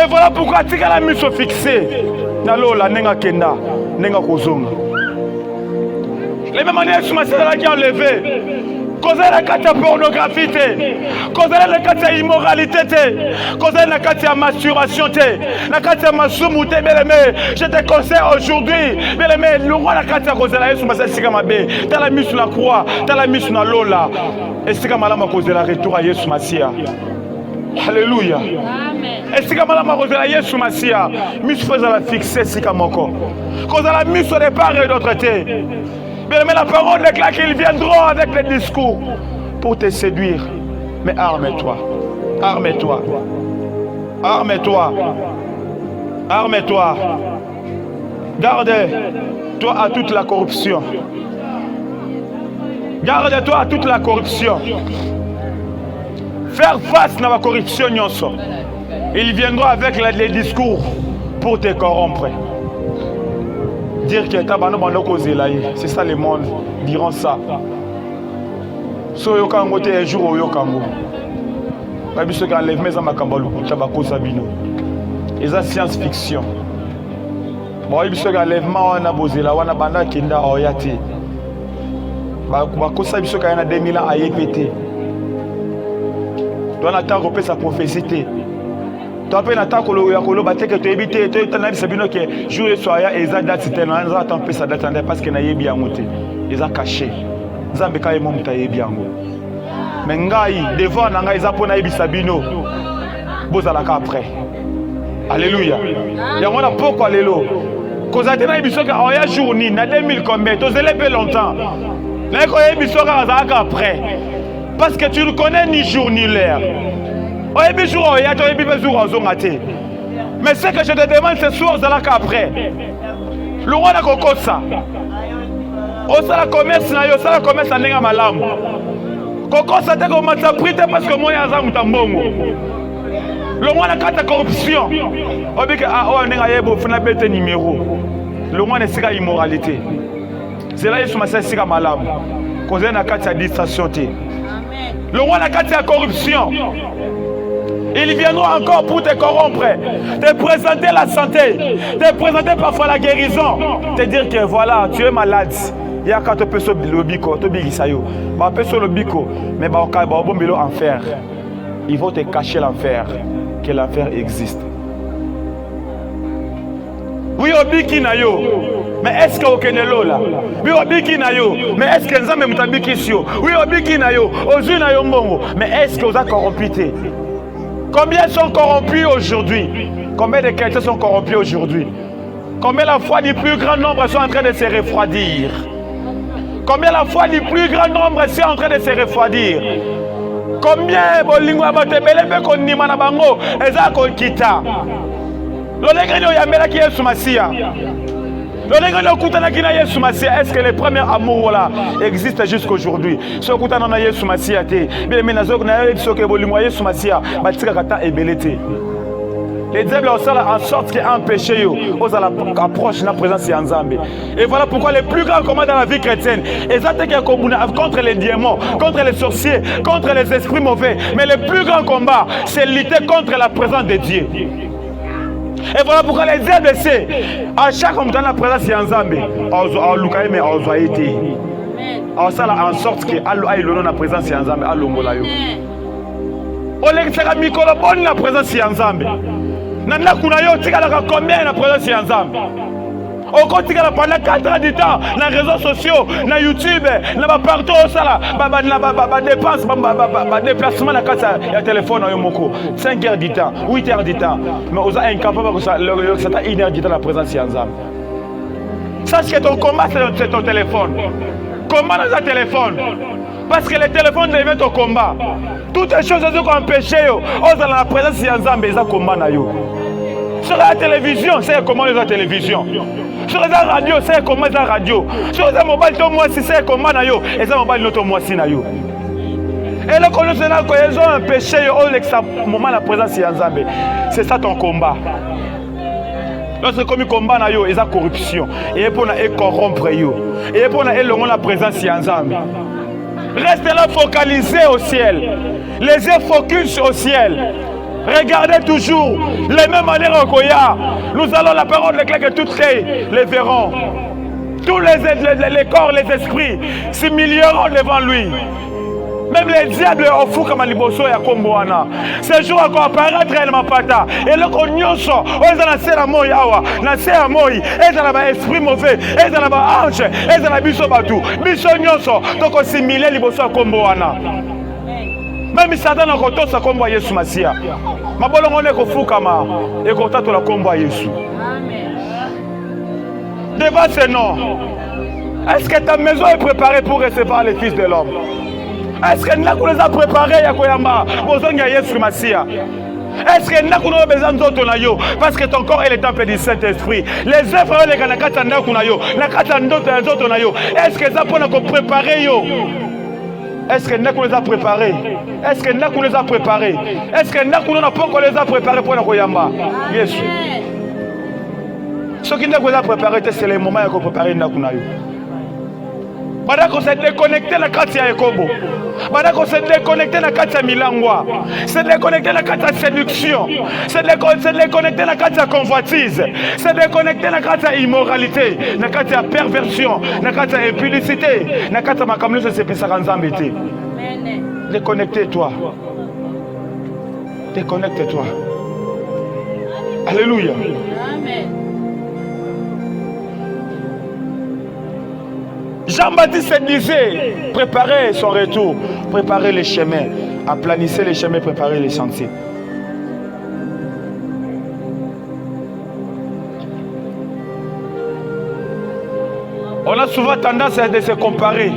Et voilà pourquoi tika la mise fixée. Na lo la nenga kenda, nenga kozonga. Les mêmes manières sumasa qui enlevé. Cause la carte de pornographie, cause la carte d'immoralité, cause la carte de masturbation, la carte de masumuté, je te conseille aujourd'hui, le roi la carte de cause la Yesu Masa Sikamabe, t'as la mise sur la croix, t'as la mise sur la lola, et Sikamalama cause la retour à Yesu Masia. Alléluia. Et Sikamalama cause la Yesu Masia, mise faisant la fixer Sikamoko, cause la mise sur les parts et d'autres thés. Mais la parole déclare qu'ils viendront avec les discours pour te séduire. Mais arme-toi. Arme-toi. Arme-toi. Arme-toi. Garde-toi à toute la corruption. Garde-toi à toute la corruption. Faire face à la corruption. Ils viendront avec les discours pour te corrompre. Dire que c'est ça le monde diront ça. So yokango te un jour yokango. Ba biso ka enlèvement za makamba lukuta ba kosa bino. Eza science fiction. Ba biso ka enlèvement wana bozela wana banda kenda oyati. Ba kosa biso ka na 2000 ans ayepete. Toi na ta repé sa prophétie. Toi pe na ta kolo ya kolo ba teke to ebité to tana bisa bino ke jour et soir ya eza date c'était na za tant pe sa date parce que na yebi yangote. Eza caché. Nzambe ka yemo mutayebi yango. Mais ngai devant na ngai za pona yebisa bino. Bozalaka après. Alléluia. Yango na pourquoi lelo. Kozate na yebiso ka oya journée na 2000 combien to zele pe longtemps. Na ko yebiso ka zaka après. Parce que tu ne connais ni jour ni l'heure. Oyebi jour oya to yebi be jour ozongate. Mais ce que je te demande ce soir zalaka après. Le roi na kokosa. Osala commerce na yo, osala commerce na ndenge malamu. Koko sa te ko matsa prite parce que moi yaza mutambongo. Le roi na kata corruption. Obike o ndenge yebo funa bete numéro. Le roi ne sika immoralité. C'est là Yesu masa sika malamu. Koze na kata distraction te. Le roi na kata corruption. Ils viendront encore pour te corrompre, te présenter la santé, te présenter parfois la guérison, te dire que voilà, tu es malade. Il y a quand tu peux le bico, tu peux le bico, mais enfer. Ils vont te cacher l'enfer, que l'enfer existe. Oui, obiki na yo, mais est-ce que okenelo là? Oui, obiki na yo, mais est-ce que nzambe mutabiki sio? Oui, obiki na yo, ozu na yo mbongo, mais est-ce que vous avez corrompu? Combien sont corrompus aujourd'hui? Combien de chrétiens sont corrompus aujourd'hui? Combien la foi du plus grand nombre sont en train de se refroidir? Combien la foi du plus grand nombre sont en train de se refroidir? Combien bolingwa batebele be konima na bango eza ko kita? Lolengeno yambela ki Yesu Masia. Lolengeno kutana ki na Yesu Masia. Est-ce que les premiers amours là existent jusqu'aujourd'hui? So kutana na Yesu Masia te. Bien mais nazo na Yesu ke bolingwa Yesu Masia batika kata ebelete. Les diables ont en sorte qu'ils empêchent aux approches de la présence de Nzambe. Et voilà pourquoi les plus grands combats dans la vie chrétienne, contre les démons, contre les sorciers, contre les esprits mauvais. Mais le plus grand combat, c'est lutter contre la présence de Dieu. Et voilà pourquoi les diables essaient, à chaque moment dans la présence de Nzambe, en sorte que la présence de Nzambe, la présence de Nzambe. Nana kuna yo tikala combien la présence ya Nzambe. Oko tikala pendant 4 ans du temps na réseaux sociaux, na YouTube, na ba partout sala, ba dépense, ba déplacement na kasa ya téléphone yo moko. 5 heures du temps, 8 heures du temps. Mais osa incapable que ça le ça 1 heure du temps la présence ya Nzambe. Sache que ton combat c'est ton téléphone. Combat dans un téléphone. Parce que le téléphone devient ton combat. Toutes les choses qui ont empêché, dans la présence de Nzambe, ils ont combat. Sur la télévision, c'est comment la télévision. Sur la radio, c'est comment la radio. Sur la mobile, c'est comment ils ont mobile notre mois. Et le connaisseur, ils ont empêché au moment la présence de Nzambe. C'est ça ton combat. Lorsque comme combat na yo, ils ont corruption. Et pour na corrompre yo. Et pour na la présence de Nzambe. Restez là focalisés au ciel. Les yeux focus au ciel. Regardez toujours les mêmes manières au Koya. Nous allons la parole de que toutes les verront. Tous les corps, les esprits s'humilieront devant lui. Même les diables au fou comme Aliboso et Komboana. Ce jour encore apparaître elle m'a pata. Et le cognoso, on a lancé la moi yawa, lancé la moi, et dans la esprit mauvais, et dans la ange, et dans la biso batou. Biso nyoso, donc on s'imile Liboso à Komboana. Même Satan a koto sa kombo Yesu Masia. Ma bolongo ne ko fou kama, et kota to la kombo Yesu. Devant ce nom, est-ce que ta maison est préparée pour recevoir les fils de l'homme? Est-ce que nous les a préparés à Koyamba? Bozonga Yesu Masia. Est-ce que nous avons besoin d'autres nayo? Parce que ton corps est le temple du Saint-Esprit. Les œuvres les kanakata ndakunayo, nakata d'autres nayo. Est-ce que ça pour nous préparer yo? Est-ce que nous les a préparés? Est-ce que nous les a préparés? Est-ce que nous n'avons pas les a préparés pour nous Koyamba? Yes. Ce qui nous a préparés, c'est le moment où nous préparer ndakunayo. Madako s'est déconnecté la carte ya Ekobo. Madako s'est déconnecté la carte ya Milangwa. C'est déconnecté la carte ya séduction. C'est déconnecté la carte ya convoitise. C'est déconnecté la carte ya immoralité. La carte ya perversion. La carte ya impudicité. La carte ya makamlu se pesaka nzambe te. Déconnectez-toi. Déconnectez-toi. Alléluia. Jean-Baptiste disait, préparez son retour, préparez les chemins, aplanissez les chemins, préparez les sentiers. On a souvent tendance à se comparer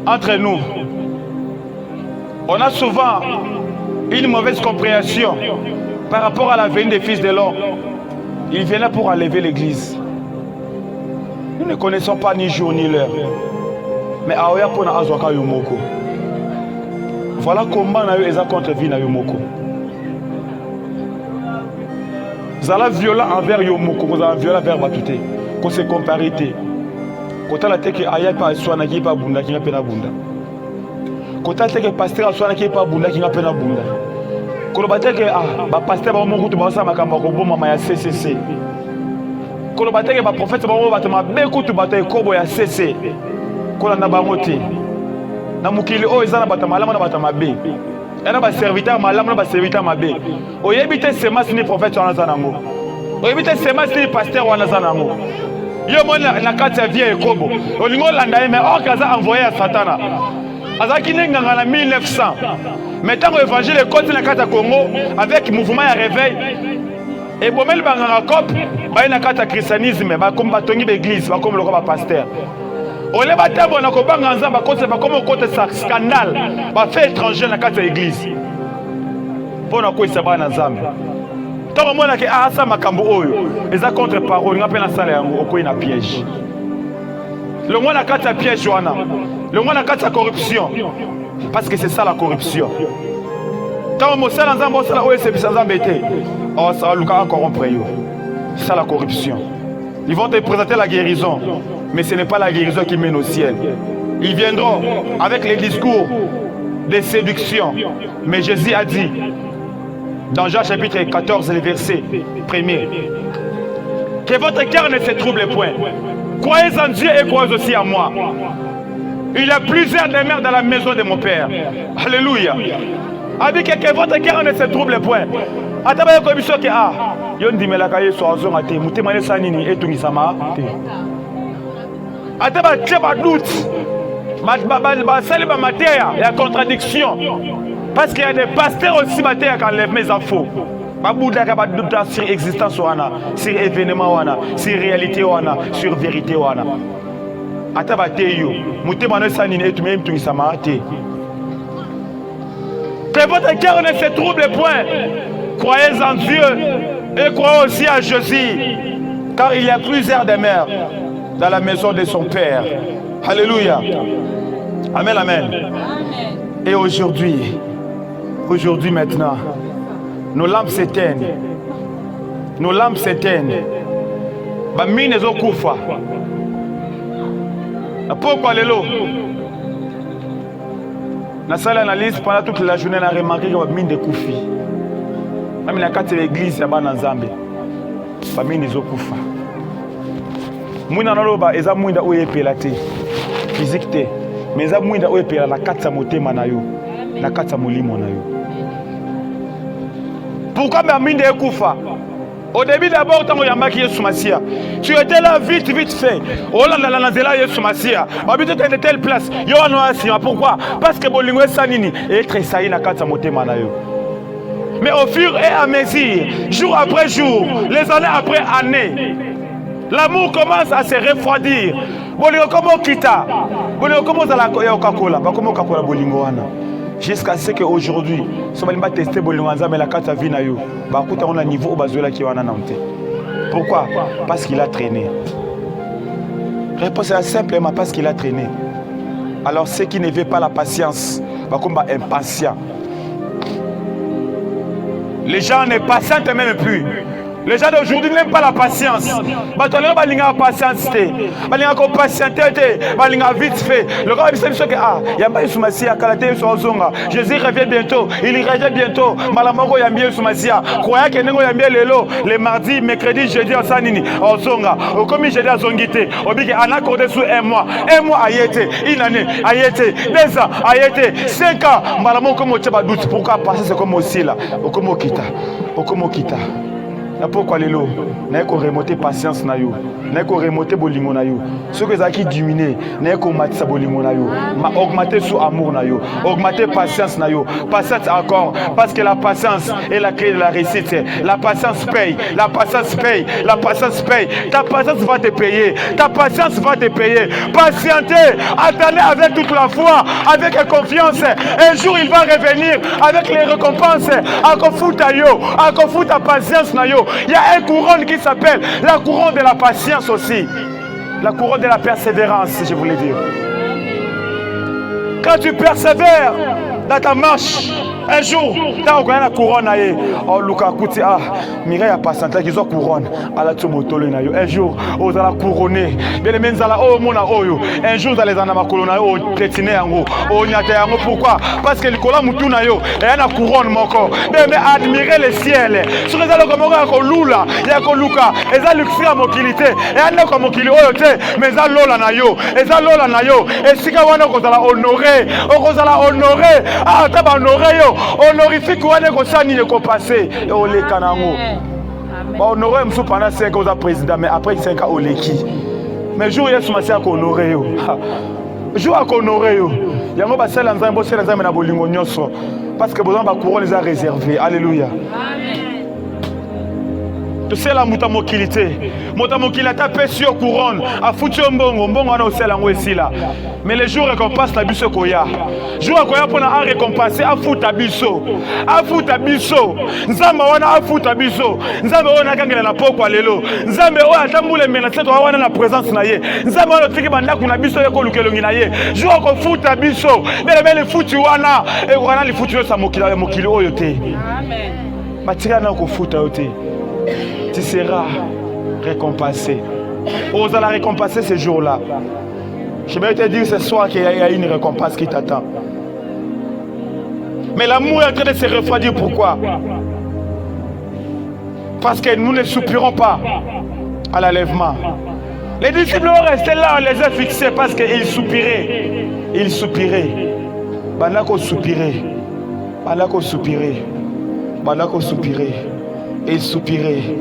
entre nous. On a souvent une mauvaise compréhension par rapport à la venue des fils de l'homme. Il vient là pour enlever l'église. Nous ne connaissons pas ni jour ni l'heure. Mais Aoya Pona Azwaka Yomoko. Voilà comment nous avons contre vie na Yomoko. Vous allez violent envers Yomoko, vous allez violent envers Batute. Qu'on se comparité. Quand on a dit que Aya pas soigné qui pas bunda qui n'a pas bunda. Quand on a dit que pasteur soigné qui pas bunda qui n'a pas bunda. Quand on a dit que ah pasteur ba mongo to ba sa makamba ko boma ma ya CCC. Quand on a dit que le prophète va beaucoup bataille kobo ya CC. Quand on a bangoté. Na mukili o ezana batama malama na batama be. Ena ba serviteur malama na ba serviteur mabe. Oyebite sema sini prophète wana zanango. Oyebite sema sini pasteur wana zanango. Yo mona na kati ya vie kobo. Olingo landa mais or kaza envoyé à Satana. Azaki nganga na 1900. Maintenant l'évangile continue na kati ya Congo avec mouvement ya réveil. Et bon, mais banganga cop, ba ina kata christianisme, ba comme batongi l'église, ba comme le roi pasteur. On les batabo na ko banga nzamba côté ba comme côté scandale, ba fait étranger na kata église. Pour na ko isaba na nzambe. Tant mona ke asa makambo oyo, eza contre parole, ngape na sala yango ko ina piège. Le mot na kata piège wana. Le mot na kata corruption. Parce que c'est ça la corruption. Tant mo sala nzamba sala oyo c'est nzambe té. Oh, ça va nous corrompre. C'est ça la corruption. Ils vont te présenter la guérison, mais ce n'est pas la guérison qui mène au ciel. Ils viendront avec les discours de séduction. Mais Jésus a dit, dans Jean chapitre 14, le verset 1er, que votre cœur ne se trouble point. Croyez en Dieu et croyez aussi en moi. Il y a plusieurs demeures dans la maison de mon Père. Alléluia. A dit que votre cœur ne se trouble point. Ataba yo kobiso ke yo ndimelaka Yesu azonga te mutema ne sanini etungisama te. Ataba tcheba doute. Ba saliba mateya ya contradiction. Parce qu'il y a des pasteurs aussi mateya qui enlèvent mes infos. Ba bouda ka ba doute sur existence wana, sur événement wana, sur réalité wana, sur vérité wana. Ataba te yo mutema ne sanini etungisama te. Que votre cœur ne se trouble point. Croyez en Dieu et croyez aussi à Jésus, car il y a plusieurs demeures dans la maison de son Père. Alléluia. Amen, amen. Et aujourd'hui maintenant, nos lampes s'éteignent. Nos lampes s'éteignent. Bamine zo kufa. Pourquoi lelo? Na salle analyse pendant toute la journée, on a remarqué que bamine de kufi. Même la carte de l'église, il y a un Nzambe. Famille n'est pas kufa. Mouina naloba eza mouinda oye pelate. Physique te. Mais eza mouinda oye pela la carte sa motema na yo. La carte sa molimo na yo. Pourquoi mamine est kufa? Au début d'abord, quand on y a maquillé Yesu Masia, tu étais là vite fait. Oh là là là là, Yesu Masia. Habite de telle place. Yo anoasi. Pourquoi? Parce que bolingo sanini et très saï na carte sa motema na yo. Mais au fur et à mesure, jour après jour, les années après années, l'amour commence à se refroidir. Bolingo comment kita. Bolingo comment za la Coca-Cola. Ba comment Coca-Cola bolingo wana. Jusqu'à ce qu'aujourd'hui, si on va tester bolingo nzambe la carte vie na yo, ba kuta on a niveau bazola ki wana nante. Pourquoi? Parce qu'il a traîné. Réponse est simplement parce qu'il a traîné. Alors ceux qui ne veulent pas la patience, ba comme impatient. Les gens ne patientent même plus. Les gens d'aujourd'hui n'aiment pas la patience. Ils n'ont pas patience. Ils n'ont pas patience. Ils n'ont vite fait. Le gars dit que il y a pas de Jésus revient bientôt. Il revient bientôt. Malamoko y a bien Soumassia. Croyez que nous y a bien les mardis, mercredi, jeudi, en sanini, en zonga. Comme jeudi à zongité. On dit qu'on a accordé sous un mois. Un mois a été. Une année a été. 2 ans a été. 5 ans. Malamoko comme tu vas doute. Pourquoi passer c'est comme aussi là. Comme kita. Comme kita. Pourquoi les lots n'a qu'à remonter patience na yo, n'a qu'à remonter bolingo na yo. Ce que ça qui diminue, n'a qu'à augmenter sa bolingo na yo, augmenter son amour na yo, augmenter patience na yo, patience encore, parce que la patience est la clé de la réussite. La patience paye, la patience paye, la patience paye. Ta patience va te payer, ta patience va te payer. Patientez, attendez avec toute la foi, avec confiance. Un jour il va revenir avec les récompenses. Encore fouta yo, encore fouta patience na yo. Il y a un couronne qui s'appelle la couronne de la patience aussi. La couronne de la persévérance, je voulais dire. Quand tu persévères dans ta marche, un jour, tu as regardé la couronne. Oh, Luka Kouti, Mireille a passé un qu'ils ont couronne. Un jour, vous allez couronner. Bien les mêmes, un jour, vous allez en avoir couronne. Pourquoi? Parce que le colon moutouna yo, et un couronne mon corps. Mais admirer le ciel. Sur les allocs comme Lula, il y a Luka, et ça luxe à mobilité. Et un comme Mokili, mais ça lola na yo, et ça lola na yo. Et si vous allez honorer, vous allez honorer. Ah, tu vas honorer yo. Honorifique ou est-ce que ça n'y est passé et on les canango. Honorer monsieur pendant 5 ans président mais après 5 ans on les qui. Mais jour hier c'est à honorer yo. Jour à honorer yo. Yango ba sala nzambo sala nzambe na bolingo nyonso parce que besoin ba couronne les a réservés. Alléluia. Amen. Tu sais la mutamokilité. Mutamokilité tapé sur couronne a foutu un bongo na osela ngo esila. Mais les jours récompense la biso koya. Jour koya pour na récompenser a futa biso. A futa biso. Nzamba wana a futa biso. Nzamba wana kangela na poko lelo. Nzamba wana tambule menace to wana na présence na ye. Nzamba wana tiki banda kuna biso yako lukelongi na ye. Jour ko futa biso. Bele futi wana e wana li futi sa mokili oyo te. Amen. Matira na ko futa yote. Tu seras récompensé. Ose la récompenser ce jour-là. Je vais te dire ce soir qu'il y a une récompense qui t'attend. Mais l'amour est en train de se refroidir. Pourquoi? Parce que nous ne soupirons pas à l'enlèvement. Les disciples vont rester là, on les a fixés parce qu'ils soupiraient. Ils soupiraient. Banako soupirait. Banako soupirait. Banako soupirait. Et il soupirait.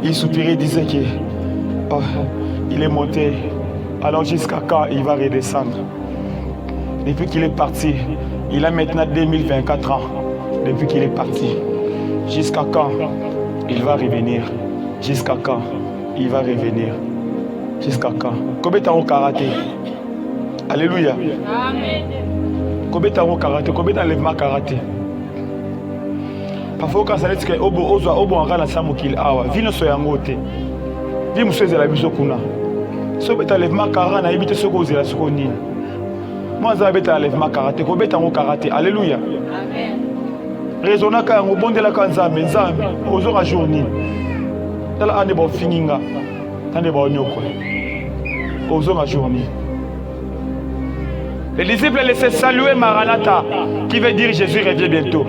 Il soupirait, il disait que il est monté. Alors jusqu'à quand il va redescendre? Depuis qu'il est parti, il a maintenant 2024 ans. Depuis qu'il est parti, jusqu'à quand il va revenir? Jusqu'à quand il va revenir? Jusqu'à quand? Combien de temps au karaté? Alléluia. Amen. Combien de temps au karaté? Combien d'enlèvements karaté? Parfois quand ça dit que obo en rana samokil awa vino so yangote vi museze la biso kuna so beta lèvement kara na ibite soko zela soko nini moi za beta lèvement karaté ko beta ngo karaté. Alléluia. Amen. Raisonna ka ngo bondela ka nzambe ozo ka journée tala ane ba fininga tane ba nyoko ozo ka journée. Les disciples laissaient saluer Maranatha qui veut dire Jésus revient bientôt.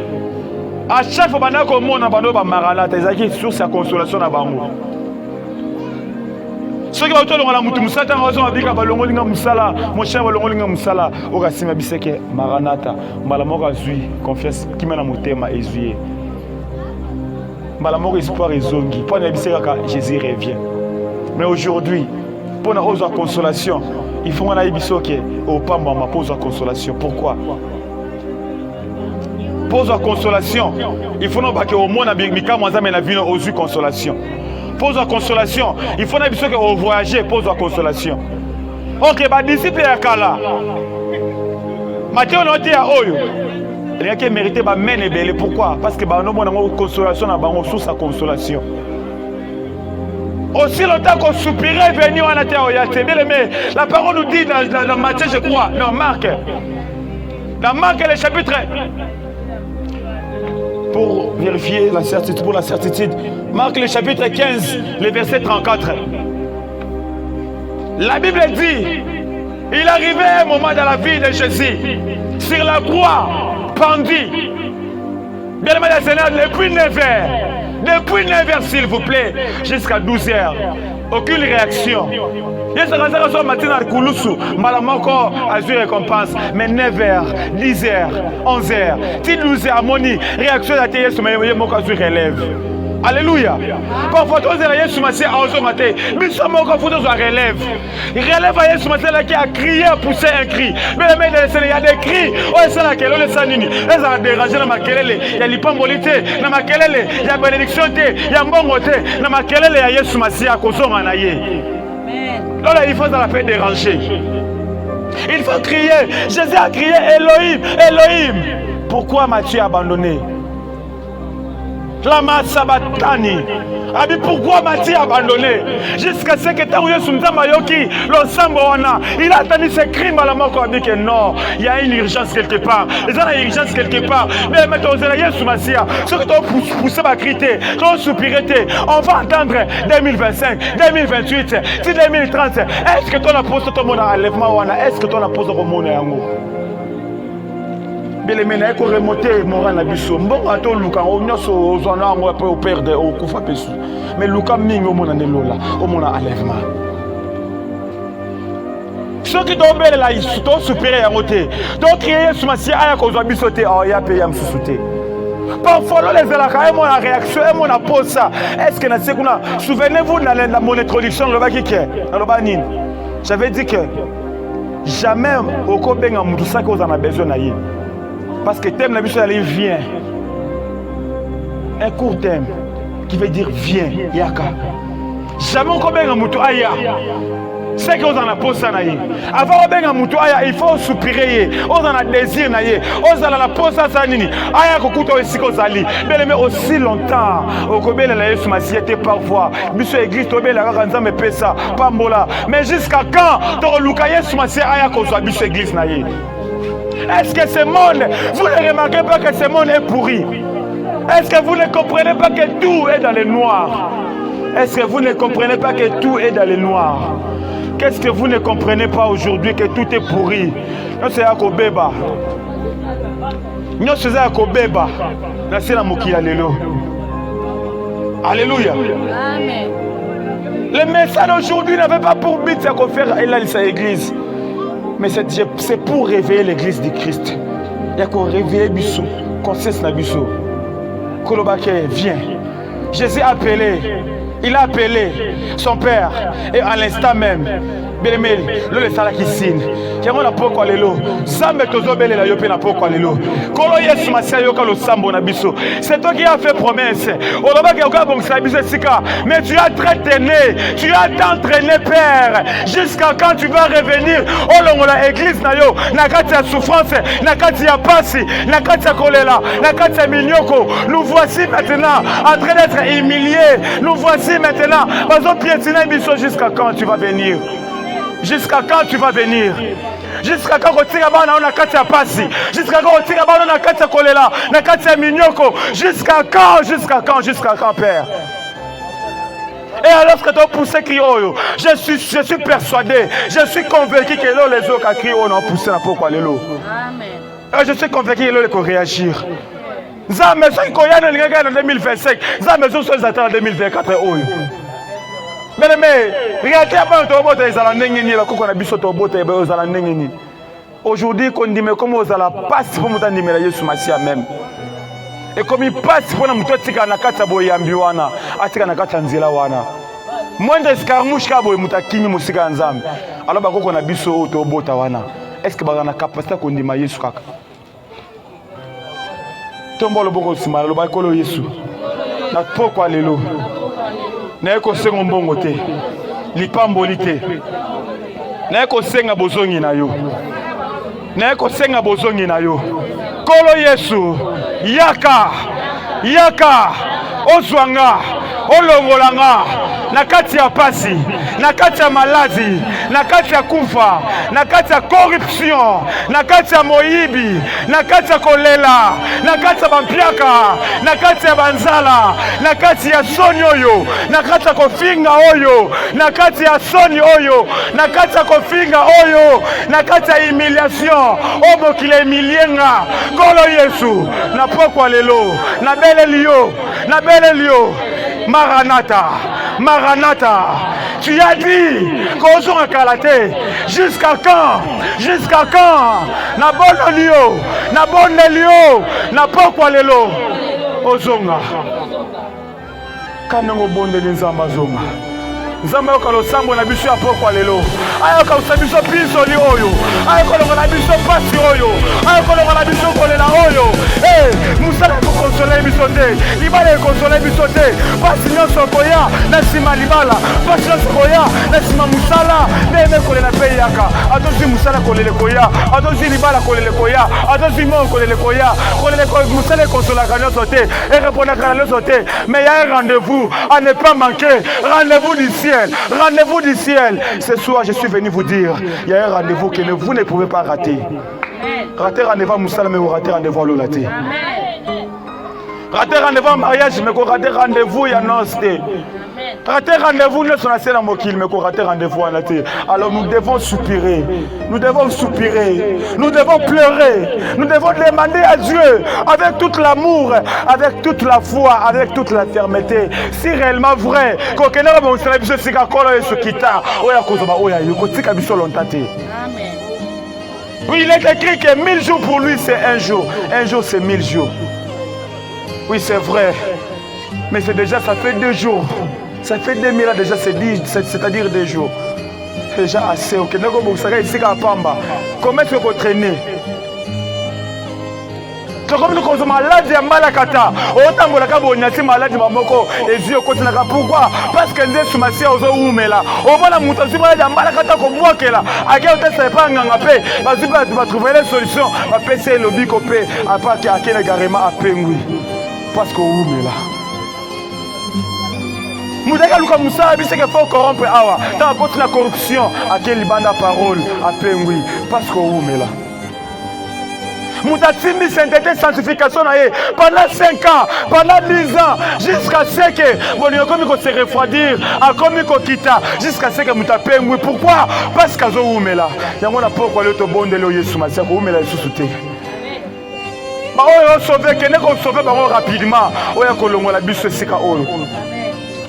À chaque fois que nous avons Maranatha, ils ont sur sa consolation. Ceux qui ont été dans la moutou, ils ont dit que mon cher Balongolinga Moussala, Orasima Biseke, Maranatha, Malamora Zui, confiance, qui m'a monté ma Ezui. Malamora espoir et zongi, pour ne pas Jésus revient. Mais aujourd'hui, pour nous avoir consolation, il faut qu'on aille bisoke au pas maman pose la consolation. Pourquoi? Pose la consolation. Il faut non pas que au monde Mika Mwanzame na vie aux yeux consolation. Pose la consolation. Il faut que au voyager pose la consolation. Ok, ba disciple ya kala. Matthieu noté à Oyo. Il y a qui mérité ba mène belé. Pourquoi? Parce que ba no mona consolation na bango sous sa consolation. Aussi longtemps qu'on soupirait venir en terre oyate. Bien aimé, la parole nous dit dans Matthieu, je crois, non Marc. Dans Marc le chapitre. Pour vérifier la certitude, pour la certitude. Marc le chapitre 15, le verset 34. La Bible dit, il arrivait un moment dans la vie de Jésus, sur la croix, pendu. Bien aimé le Seigneur, depuis 9h, s'il vous plaît, jusqu'à 12h, aucune réaction. Il y a ce matin à Kouloussou, Malamoko a eu récompense, mais 9h, 10h, 11h, 12h, Moni, réaction à Théé, mais il y a mon cas relève. Alléluia. Parfois, tous les Yesu Massi à 11h matin, mais ça m'a encore foutu sur relève. Relève à Yesu Massi qui a crié, a poussé un cri. Mais le mec il y a des cris. Oh, c'est là qu'elle est le sanini. Elle a dérangé dans ma kelele. Il y a l'ipambolité, dans ma kelele. Il y a bénédiction, il y a mbongoté. Dans ma kelele, il y a Yesu Massi à cause de Manaye. Là, il faut la faire déranger. Il faut crier. Jésus a crié Elohim, Elohim. Pourquoi m'as-tu abandonné? Lama Sabatani. Abi, pourquoi m'as-tu abandonné? Jusqu'à ce que tant Yesu Mayoki, l'ensemble il a entendu ce crime à la mort qu'on dit que non, il y a une urgence quelque part. Il y a une urgence quelque part. Mais maintenant, Yesu Massia, ceux qui t'ont poussé à crier, qui ont soupiré, on va entendre 2025, 2028, 2030. Est-ce que ton apôtre ton monde a enlèvement? Est-ce que ton apôtre ton monde a Belemena eko remonter moral na biso mbongo ato luka onyoso ozana ngo pe operde okufa pesu mais luka mingi omona nelola omona enlèvement soki to belela isu to supéré yango te to créer sumasi aya kozwa biso te ya pe ya msusu te parfois les elaka mon réaction et mon aposa est-ce que na sekuna souvenez-vous dans mon introduction le baki ke na lobanine j'avais dit que jamais okobenga mutu saki ozana besoin na ye. Parce que thème la mission elle vient. Un court thème qui veut dire viens, yaka. Jamais on benga mutu aya. C'est que on en a posé na ye. Avant benga mutu aya, il faut soupirer. On en a désir na ye. On en a la posé ça nini. Aya kokuto esiko zali. Mais aussi longtemps. Okobela la Yesu masiete parfois. Biso église tobela ka nzambe pesa pambola. Mais jusqu'à quand to luka Yesu masie aya kozwa biso église na ye. Est-ce que ce monde, vous ne remarquez pas que ce monde est pourri? Est-ce que vous ne comprenez pas que tout est dans le noir? Est-ce que vous ne comprenez pas que tout est dans le noir? Qu'est-ce que vous ne comprenez pas aujourd'hui que tout est pourri? Nous sommes à Kobeba. Nous sommes à Kobeba. Nous sommes à Mokia Lelo. Alléluia. Amen. Le message d'aujourd'hui n'avait pas pour but de faire l'église. Mais c'est pour réveiller l'église de Christ. Il y a qu'on réveille Bissou, qu'on cesse na Bissou. Kolobake, viens. Jésus a appelé, il a appelé son père. Et à l'instant même, bien-aimé, le sala qui signe. Tiens-moi la poko alelo. Sambe tozo bele la yope na poko alelo. Kolo Yesu masia yoka lo sambo na biso. C'est toi qui as fait promesse. Oloba ke yoka bon sa biso sika. Mais tu as traîné, tu as t'entraîné père. Jusqu'à quand tu vas revenir? Olongo la église na yo, na kati ya souffrance, na kati ya pasi, na kati ya kolela, na kati ya minyoko. Nous voici maintenant en train d'être humiliés. Nous voici maintenant. Bazo piétiner biso jusqu'à quand tu vas venir? Jusqu'à quand tu vas venir? Jusqu'à quand tu vas venir na kati ya pasi? Jusqu'à quand tu vas venir na kati ya kolela, na kati ya minyoko? Jusqu'à quand? Jusqu'à quand? Jusqu'à quand, Père? Et alors que tu as poussé Krioyo, je suis persuadé, je suis convaincu que les autres qui crient ont poussé la pourquoi les lots. Amen. Je suis convaincu que les autres réagir. Ça maison qui est en 2025, ça maison sont en 2024. Mais regardez avant de voter les alandengini, la coco na biso to voter les alandengini. Aujourd'hui, qu'on dit mais comment vous allez passer pour nous dire mais Yesu Masia même. Et comme il passe pour nous tika na kata boyambi wana, atika na kata nzela wana. Mwende escarmouche ka boy mutakini musika nzambe. Alors ba koko na biso to bota wana. Est-ce que ba na capacité qu'on dit Yesu kaka? Tombo lo boko simala lo ba kolo Yesu. Na poko alelo. Na eko sengo mbongo te. Lipamboli te. naye kosenga bozongi na yo, naye kosenga bozongi na yo. Kolo Yesu, yaka ozwanga olongolanga na kati ya pasi, na kati ya maladi, na kati ya kufa, na kati ya corruption, na kati ya moyibi, na kati ya kolela, na kati ya bampiaka, na kati ya banzala, na kati ya soni oyo, na kati ya kofinga oyo, na kati ya soni oyo, na kati ya kofinga oyo, na kati ya humiliation obo kile emilienga. Kolo Yesu, na pokwa lelo, na bele liyo, Maranatha, tu as dit qu'on sera calaté. Jusqu'à quand? Na bonne lio, na pokwa lelo, ozonga. Kanongo bonde nzamba zonga. Nzamba yoka losambo na biso ya pokwa lelo. Ayoka usabiso piso li oyo. Ayoka longa na biso pasi oyo. Ayoka longa na biso kolela oyo. Musala ko consoler biso te. Libala ko consoler biso te. Pasi nyonso koya na sima libala. Pasi nyonso koya na sima musala. Neme kolela pe yaka. Atozi musala kolele koya. Atozi libala kolele koya. Atozi mon kolele koya. Kolele ko musala consoler nyonso te. Et répondre à nyonso te. Mais il y a un rendez-vous à ne pas manquer. Rendez-vous du ciel. Ce soir, je suis venu vous dire, il y a un rendez-vous que vous ne pouvez pas rater. Rater rendez-vous à Moussala, mais vous ratez rendez-vous à Lolaté. Rater rendez-vous à mariage, mais vous ratez rendez-vous à Nosté. Rater rendez-vous, nous sommes assez dans mon kill, mais vous ratez rendez-vous à Naté. Alors nous devons soupirer, nous devons pleurer, nous devons demander à Dieu avec tout l'amour, avec toute la foi, avec toute la fermeté. Si réellement vrai, oui, il est écrit que 1000 jours pour lui c'est un jour. Un jour c'est 1000 jours. Oui, c'est vrai. Mais c'est déjà, ça fait 2 jours. Ça fait 2000 ans déjà, c'est-à-dire 2 jours. C'est déjà assez. Comment est-ce que vous traînez? Comme nous sommes malades, il y a malakata. Autant que nous sommes malades, pourquoi? Parce que nous sommes malades, nous sommes malades. Au moins, nous sommes malades, malakata comme moi qui est là. À quel moment ça n'est pas un paix? Parce que tu vas trouver les solutions. Ma paix, c'est le bic au paix. À part qu'il y a un garement à pengui. Parce que nous sommes là. Moudaka luka musala bise que faut corrompre awa. Tant contre la corruption, à quelle bande parole à pengui. Parce que nous sommes là. Moutatimi sainteté sanctification pendant 5 ans, pendant 10 ans, jusqu'à ce que mon yokomi se refroidir, a komi ko kita, jusqu'à ce que mutapé moi. Pourquoi? Parce que zo umela. Yango na pourquoi le to bonde le Yesu masia ko umela susute. Ba oyo sauver que ne ko sauver ba rapidement. Oya ko longola biso sika oyo.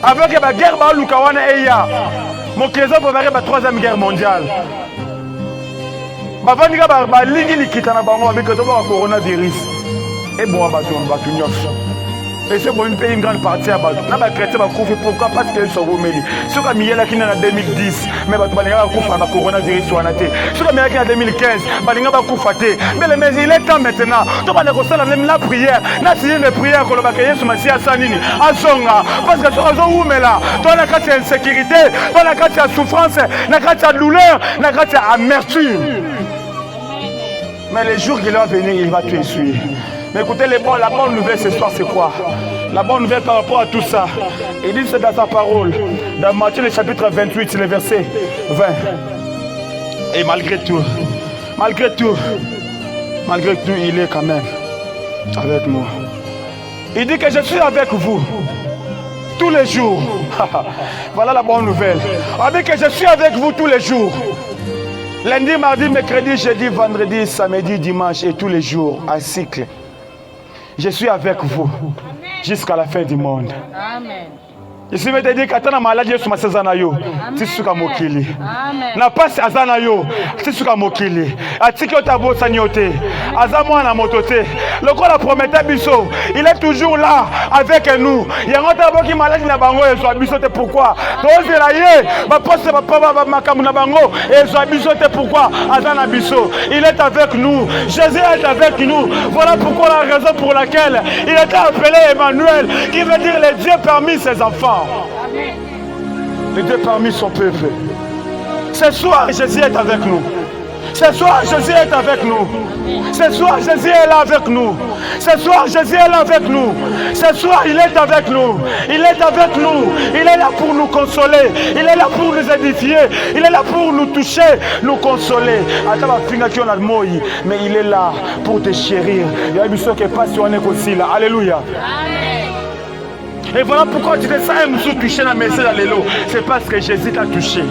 Avec la guerre ba luka wana eya. Mon kézo préparer la 3e guerre mondiale. Bavandika ba lingi likita na bango avec le coronavirus. Et bon bato nyonso. Et c'est bon une pays une grande partie à bato. Na ba chrétien ba koufi pourquoi? Parce qu'ils sont romeli. Ceux qui miyela kina na 2010, mais bato balinga ba koufa na coronavirus wana te. Ceux qui miyela kina 2015, balinga ba koufa te. Mais il est temps maintenant. To ba ko sala même la prière. Na si une prière ko ba Yesu Masia sanini. Asonga parce que so zo umela. To na kati insécurité, to na kati souffrance, na kati douleur, na kati amertume. Mais le jour qu'il va venir, il va tout essuyer. Mais écoutez, la bonne nouvelle ce soir, c'est quoi? La bonne nouvelle par rapport à tout ça, il dit c'est dans sa parole, dans Matthieu le chapitre 28, le verset 20. Et malgré tout, il est quand même avec moi. Il dit que je suis avec vous tous les jours. Voilà la bonne nouvelle. Il dit que je suis avec vous tous les jours. Lundi, mardi, mercredi, jeudi, vendredi, samedi, dimanche et tous les jours, un cycle. Je suis avec vous jusqu'à la fin du monde. Amen. Je suis venu te dire qu'attends la maladie sur ma sazana yo, tu suis comme mokili. Na passe azana yo, tu suis comme mokili. Atiki otabo sanyote, azamo na motote. Le corps a prometté biso, il est toujours là avec nous. Il y a un autre qui maladie na bango et soit biso te pourquoi? Donc c'est là yé, ba poste ba papa makamu na bango et soit biso te pourquoi? Azana biso, il est avec nous. Jésus est avec nous. Voilà pourquoi la raison pour laquelle il était appelé Emmanuel, qui veut dire le Dieu parmi ses enfants. Le Dieu parmi son peuple. Ce soir, Jésus est avec nous. Ce soir, Jésus est avec nous. Ce soir, Jésus est là avec nous. Ce soir, Jésus est là avec nous. Ce soir, il est avec nous. Il est avec nous. Il est là pour nous consoler. Il est là pour nous édifier. Il est là pour nous toucher, nous consoler. Mais il est là pour te chérir. Il y a une chose qui est passionnée aussi là. Alléluia. Et voilà pourquoi tu te sens touché dans le message d'Alléluia. C'est parce que Jésus t'a touché.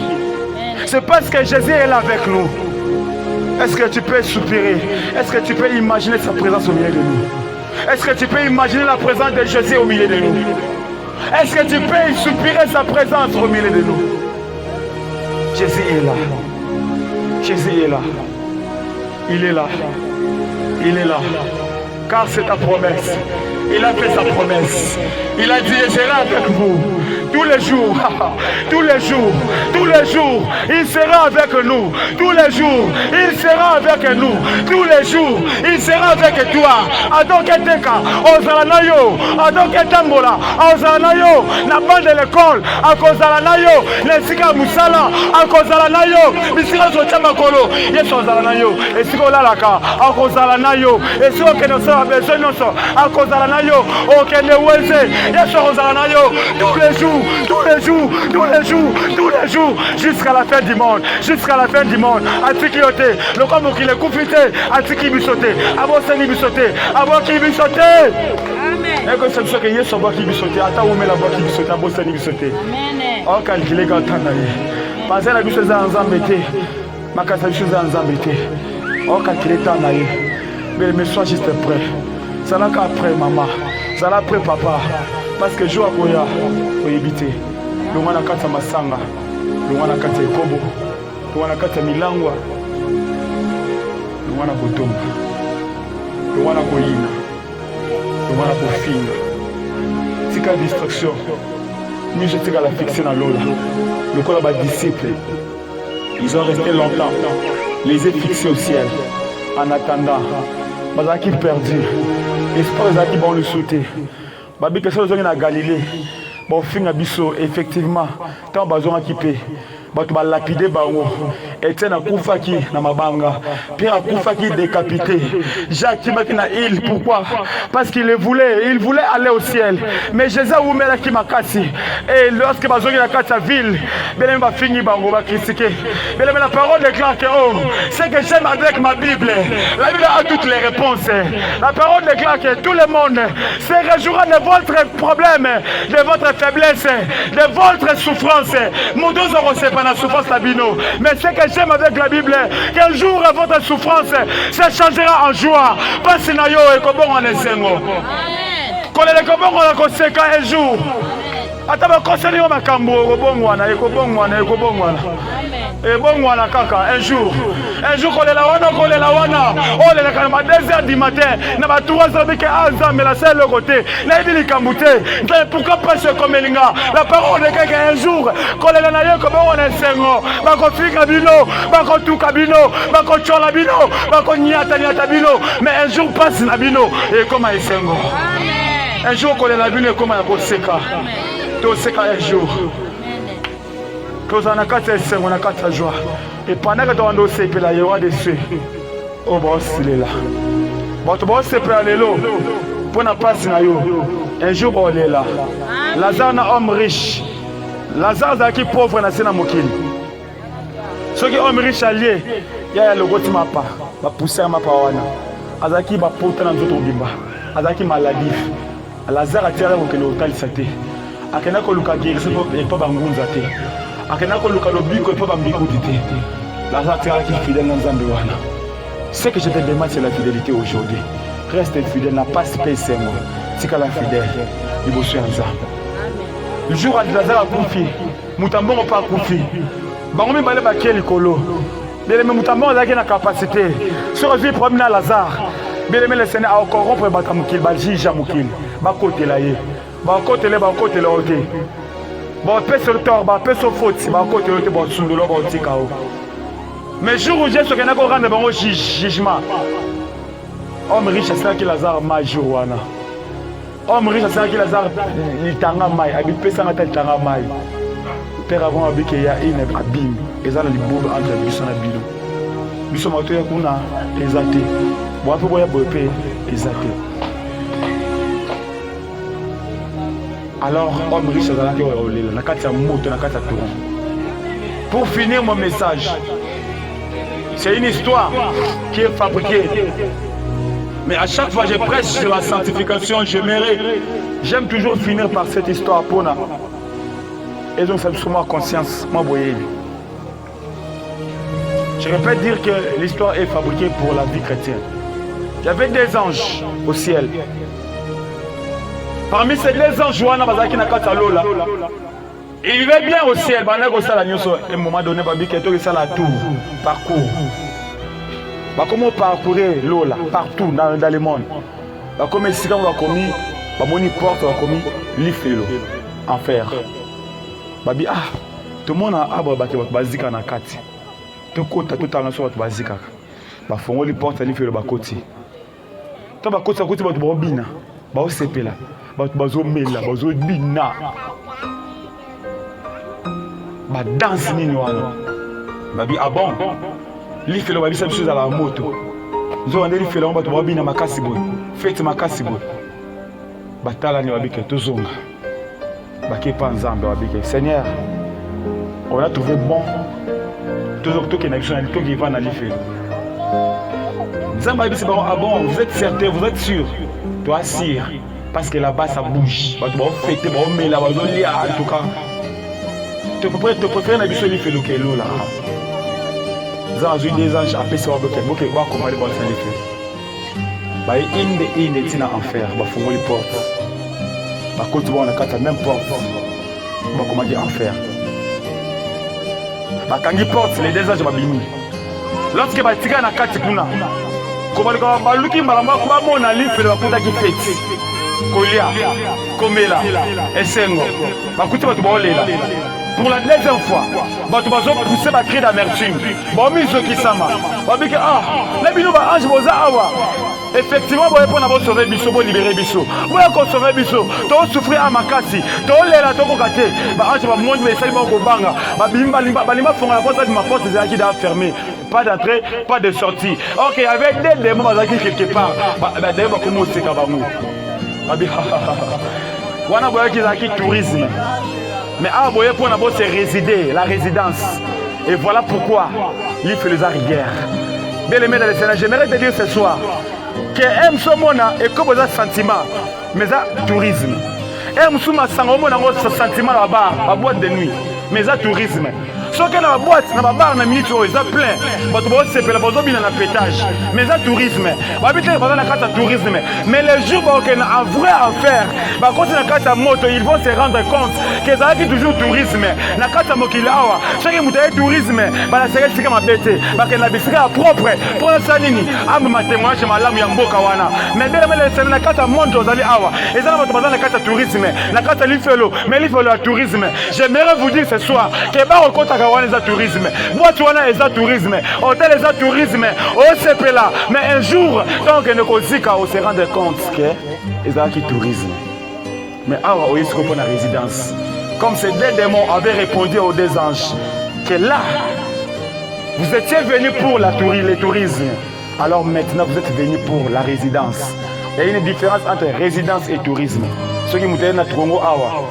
C'est parce que Jésus est là avec nous. Est-ce que tu peux soupirer? Est-ce que tu peux imaginer sa présence au milieu de nous? Est-ce que tu peux imaginer la présence de Jésus au milieu de nous? Est-ce que tu peux soupirer sa présence au milieu de nous? Jésus est là. Jésus est là. Il est là. Il est là. Car c'est ta promesse. Il a fait sa promesse. Il a dit, je serai avec vous tous les jours, tous les jours, tous les jours. Il sera avec nous. Tous les jours, il sera avec nous. Tous les jours, il sera avec toi. Adon Keteka, Ozalanayo, Adon Ketambola, Ozalanayo, la bande de l'école, à Kozalanayo, Nesika Moussala, à Kozalanayo, Misika Sochamakolo, Yes Ozalanayo, et si on l'a la car, à Kozalanayo, et si on a besoin de nous, à Kozalanayo, aucun de Weze, Yes Ozalanayo, tous les jours, tous les jours, tous les jours, tous les jours, jusqu'à la fin du monde, jusqu'à la fin du monde, à Tikiote, le comme qu'il est coupité, à Tiki Bissoté, à Bossani Bissoté, à Boki Bissoté. Amen. Et que c'est ce que Yes Boki Bissoté, à Taoumé la Boki Bissoté, à Bossani Bissoté. Amen. Oh, quand il est content d'aller. Pensez à la Bissoté en Zambété, ma casa Bissoté en Zambété. Oh, quand il est temps d'aller. Mais sois juste prêt. Ça n'a qu'après maman, ça n'a après papa. Parce que jour à Koya, faut éviter. Le wana kata masanga, le wana kata ekobo, le wana kata milangwa, le wana kotomba, le wana koyina, le wana kofinga. Tika distraction. Nous je tika la fixer dans l'eau là. Le corps là disciples, ils ont resté longtemps, les yeux fixés au ciel, en attendant. Bazaki perdu. Espoir ezaki bon le sauter. Babi que ça aux na Galilée. Bon finga biso effectivement tant bazonga kipé. Bato ba lapider bango. Etienne akufaki na mabanga. Pierre akufaki décapité. Jacques qui na île. Pourquoi? Parce qu'il voulait aller au ciel. Mais Jésus a oumela ki makasi. Et lorsque bazongi na kata ville, belem ba fini bango ba critiquer. Belem la parole déclare que oh, c'est que j'aime avec ma Bible. La Bible a toutes les réponses. La parole déclare que tout le monde se réjouira de votre problème, de votre faiblesse, de votre souffrance. Mon Dieu, on ne sait pas la souffrance la bino. Mais c'est que j'aime avec la Bible, qu'un jour votre souffrance se changera en joie. Pas si na yo et comme on est sengo. Quand les comme on a conséquent un jour. Ataba conseiller ma kambo kobongwana ekobongwana ekobongwana. Ebongwana kaka un jour kolela wana oh le kalma 2h du matin na ba 3h bike azam la seule côté na ibili kambute pourquoi pas ce comme linga la parole de quelqu'un un jour kolela na yo kobongwana sengo ba ko fika bino ba ko tuka bino ba ko chola bino ba ko nyata bino mais un jour passe na bino et comme esengo un jour kolela bino comme ya koseka to seka un jour. On a quatre joie. Et pendant que tu as dossier, il y a des cieux. Oh, boss, il est là. Votre boss, c'est pour aller là. Pour ne pas passer. Un jour, on est là. Lazare est un homme riche. Lazare est un pauvre. Ceux qui sont hommes riches alliés, il y a le gros qui m'a pas. Il va pousser à ma parole. Azaki va porter dans notre bimba. Azaki maladif. Lazare a tiré au hôtel Saté. Akena ko luka guérir c'est pas bangunza te. Akena ko luka lobiko pas bambikuti te. La satira qui fidèle dans Nzambe wana. Ce que je te demande c'est la fidélité aujourd'hui. Reste fidèle, n'a pas spécial moi. C'est qu'à la fidèle, il bosse en Nzambe. Le jour où Lazare a confié, Mutambo n'a pas confié. Bangomi balé baké likolo. Mais Mutambo a la capacité. Sur vie promener Lazare. Bien aimé le Seigneur a encore rompre bakamukil, balji jamukil. Ba côté là yé. Ba côté là ok. Bon peu sur tort, ba peu sur faute, ba côté là bon sundolo ba tikao. Mais jour où j'ai ce qu'on a rendre bon jugement. Homme riche c'est qui Lazare major wana. Homme riche c'est qui Lazare il tanga mai, habite pesa ngata tanga mai. Père avant il y a une abîme. Et ça, les boules entre les buissons et bilou. Buissons mato ya kuna exaté. Bon, après, il y a bopé exaté. Alors, homme riche, ça va être la carte à moto, la carte à tour. Pour finir mon message, c'est une histoire qui est fabriquée. Mais à chaque fois que je prêche sur la sanctification, j'aime toujours finir par cette histoire pour nous. Et donc, ça me fait conscience. Je répète dire que l'histoire est fabriquée pour la vie chrétienne. Il y avait des anges au ciel. Parmi ces deux anges, ils vivaient bien au ciel. À un moment donné, ils ont la tour, parcours. Comment parcourir l'eau là, partout dans le monde. Comme ici, on va commis, on porte, on va commis l'ifelo, enfer. Babi, tout le monde a basique en akati. Tout côté, tout le monde a basique. Bafon les portes, l'ifelo, bakoti. Tant bakoti, ça côté, bato bina, ba osepe là, bato mela, bato bina. Ba danse nini wana. Babi, ah bon? L'ifelo babi c'est chose à la moto. Zo ande l'ifelo on bato babi na makasi boy. Fête makasi boy. Batala ni babi ke tozonga. Baké pas nzambe babi ke Seigneur. On a trouvé bon. Toujours tout qui est action tout qui va dans l'ifelo. Nzambe babi c'est bon ah bon, vous êtes certain, vous êtes sûr. Toi sire parce que là-bas ça bouge. Bato ba fête ba mais là bazo lia en tout cas. Tu préfères na biso l'ifelo ke lo là. Des anges appelés sur le bloc, ok, voir comment les bonnes sont les faits. Bah, une tina enfer, bah, faut les portes. Bah, quand tu vois, on a quatre même porte. Bah, comment dire enfer. Bah, quand ils portent, les deux anges, bah, bimi. Lorsque bah, tiga na quatre kuna. Comment les gars, bah, luki malamba, quoi, mon ali, fait le coup qui fait. Kolia, Komela, Essengo. Bah, écoutez, bah, tu vas aller là. Pour la deuxième fois, tu vas pousser ma cri d'amertume. Effectivement, vous pouvez sauver Bissot, vous libérer Bissot. Vous pouvez sauver Bissot. Tu vas souffrir à Makassi. Tu vas aller là, tu vas gâter. Je vais montrer mes sailles au banga. Balima font la porte de ma porte qui doit fermer. Pas d'entrée, pas de sortie. Ok, avec des démons quelque part. D'ailleurs, comment c'est Kabamou? Wana boya qui tourisme. Mais à Boye pour d'abord c'est résider, la résidence. Et voilà pourquoi il fait les guerre. Bien aimé dans le Seigneur, j'aimerais te dire ce soir que aime ce monde et comme ça sentiment, mais ça tourisme. Aime ce sentiment là-bas, à boîte de nuit, mais ça tourisme. Ce qui est dans la boîte, dans la barre, dans la minute, ils ont plein. C'est un pétage. Mais ça tourisme. Tourisme. Mais les jours où il y a un vrai affaire, quand il y a une moto, ils vont se rendre compte que ça a toujours tourisme. Na kata mokilawa. Chaque fois que tourisme, c'est comme un bête. Parce que la biscuit est propre. Pour la sanini, am ma témoignage ma lame yamboka wana. Mais dès le na kata monde aux ali awa. Et ça va na kata tourisme. Na kata lifelo, mais lifelo tourisme. J'aimerais vous dire ce soir que ba okota kawana tourisme. Moi tu wana eza tourisme. Hôtel eza tourisme. O CP là. Mais un jour, tant que ne kozika on se rendre compte que eza qui tourisme. Mais awa o yesko pour la résidence. Comme ces deux démons avaient répondu aux deux anges que là vous étiez venus pour le tourisme. Alors maintenant vous êtes venus pour la résidence. Il y a une différence entre résidence et tourisme. Ceux qui m'ont na Trongo awa.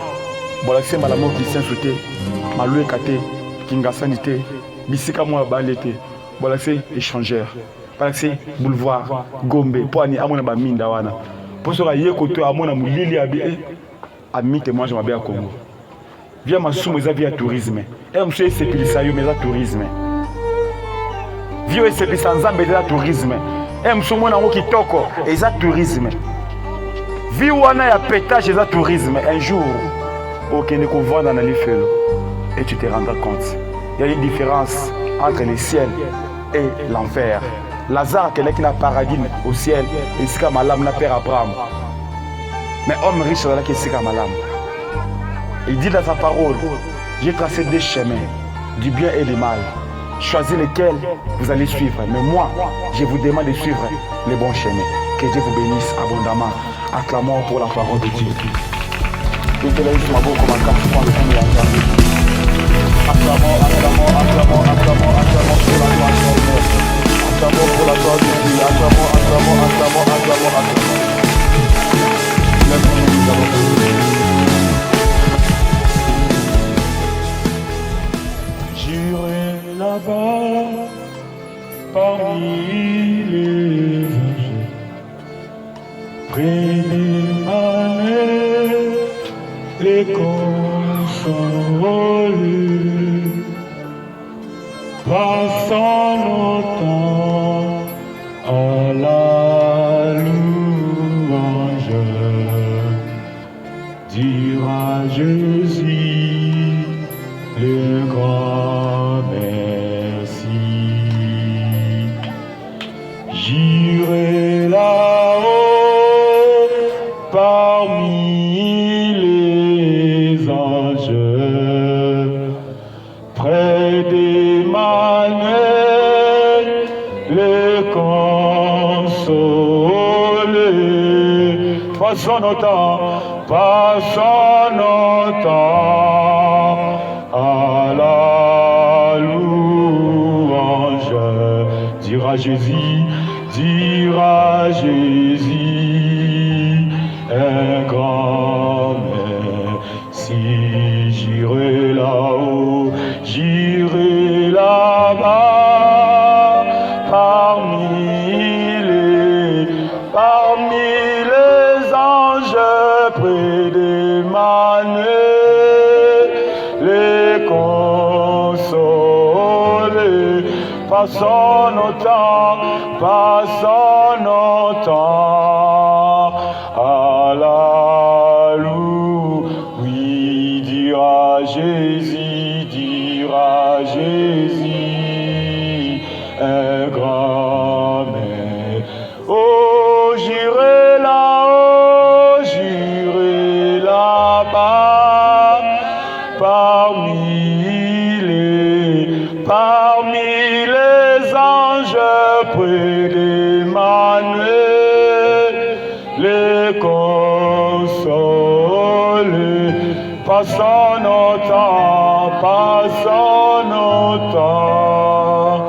Bon là c'est malamo qui s'est sauté. Maloué kate, kinga sanité, bisika moi balete. Bon là c'est échangeur. Parce que boulevard Gombe, poani amona ba minda wana. Pour ce que yekoto amona mulili abi ami témoignage mabe à Congo. Via masumu za via tourisme. Et monsieur c'est pilisa yo mais ça tourisme. Vio c'est pilisa nzambe za tourisme. Et monsieur mona ngo kitoko et ça tourisme. Vi wana ya pétage za tourisme un jour OK ne ko vendre dans l'ifelo et tu te rendras compte. Il y a une différence entre le ciel et l'enfer. Lazare qui n'a paradis au ciel et sika malam na père Abraham. Mais homme riche là qui sika malam. Il dit dans sa parole, j'ai tracé deux chemins, du bien et du mal. Choisissez lequel vous allez suivre. Mais moi, je vous demande de suivre les bons chemins. Que Dieu vous bénisse abondamment. Acclamons pour la parole de Dieu. pour la gloire de Dieu. Acclamons. Lève-nous, nous allons louer. J'irai là-bas parmi les anges, près des manèges, les consoler, passant nos temps à la louange, dire à Jésus le grand merci. J'irai là-haut parmi les anges, près des manèges, les consoler. Passons nos temps à la louange. Dire à Jésus, un grand merci. J'irai là-haut, j'irai là-bas, parmi les anges, près des manèges, les consoler. Passons nos temps à la louange. Oui, dire à Jésus, un grand merci. Oh, j'irai là-haut, j'irai là-bas, parmi les anges, près des manèges, les consoler. Passons nos temps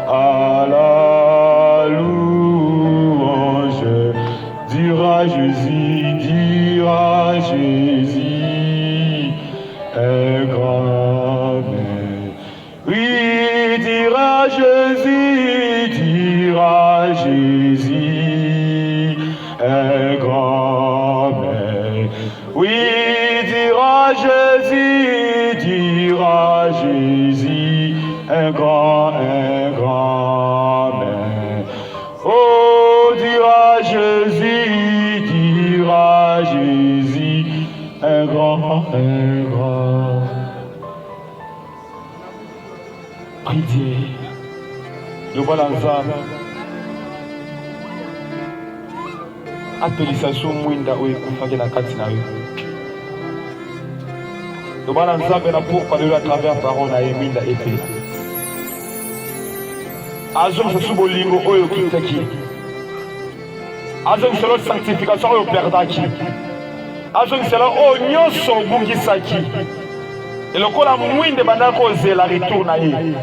à la louange. Dire à Jésus, un grand merci. Oui, dire à Jésus, un grand merci. Oui, dire à Jésus, un grand merci. Oh, dire à Jésus, un grand. Prie Dieu, le voilà ensemble. Apelisa so mwinda oyo ekufaki na kati na yo. Lobala nzambe na pourquoi lelo à travers parole na ye mwinda epela. Azongisa so bolingo oyo okitaki. Azongisa lo sanctification oyo operdaki. Azongisa lo oyo nyonso obungisaki. Elokola mwinde bandaka kozela retour na ye.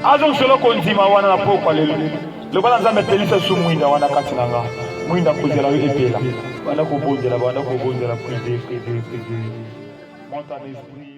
Azongisa lo kondima wana na pourquoi lelo. Lobala nzambe epelisa so mwinda wana kati na nga. Mwinda kozela yo epela. Banda kobonzela, prier. Monte en esprit.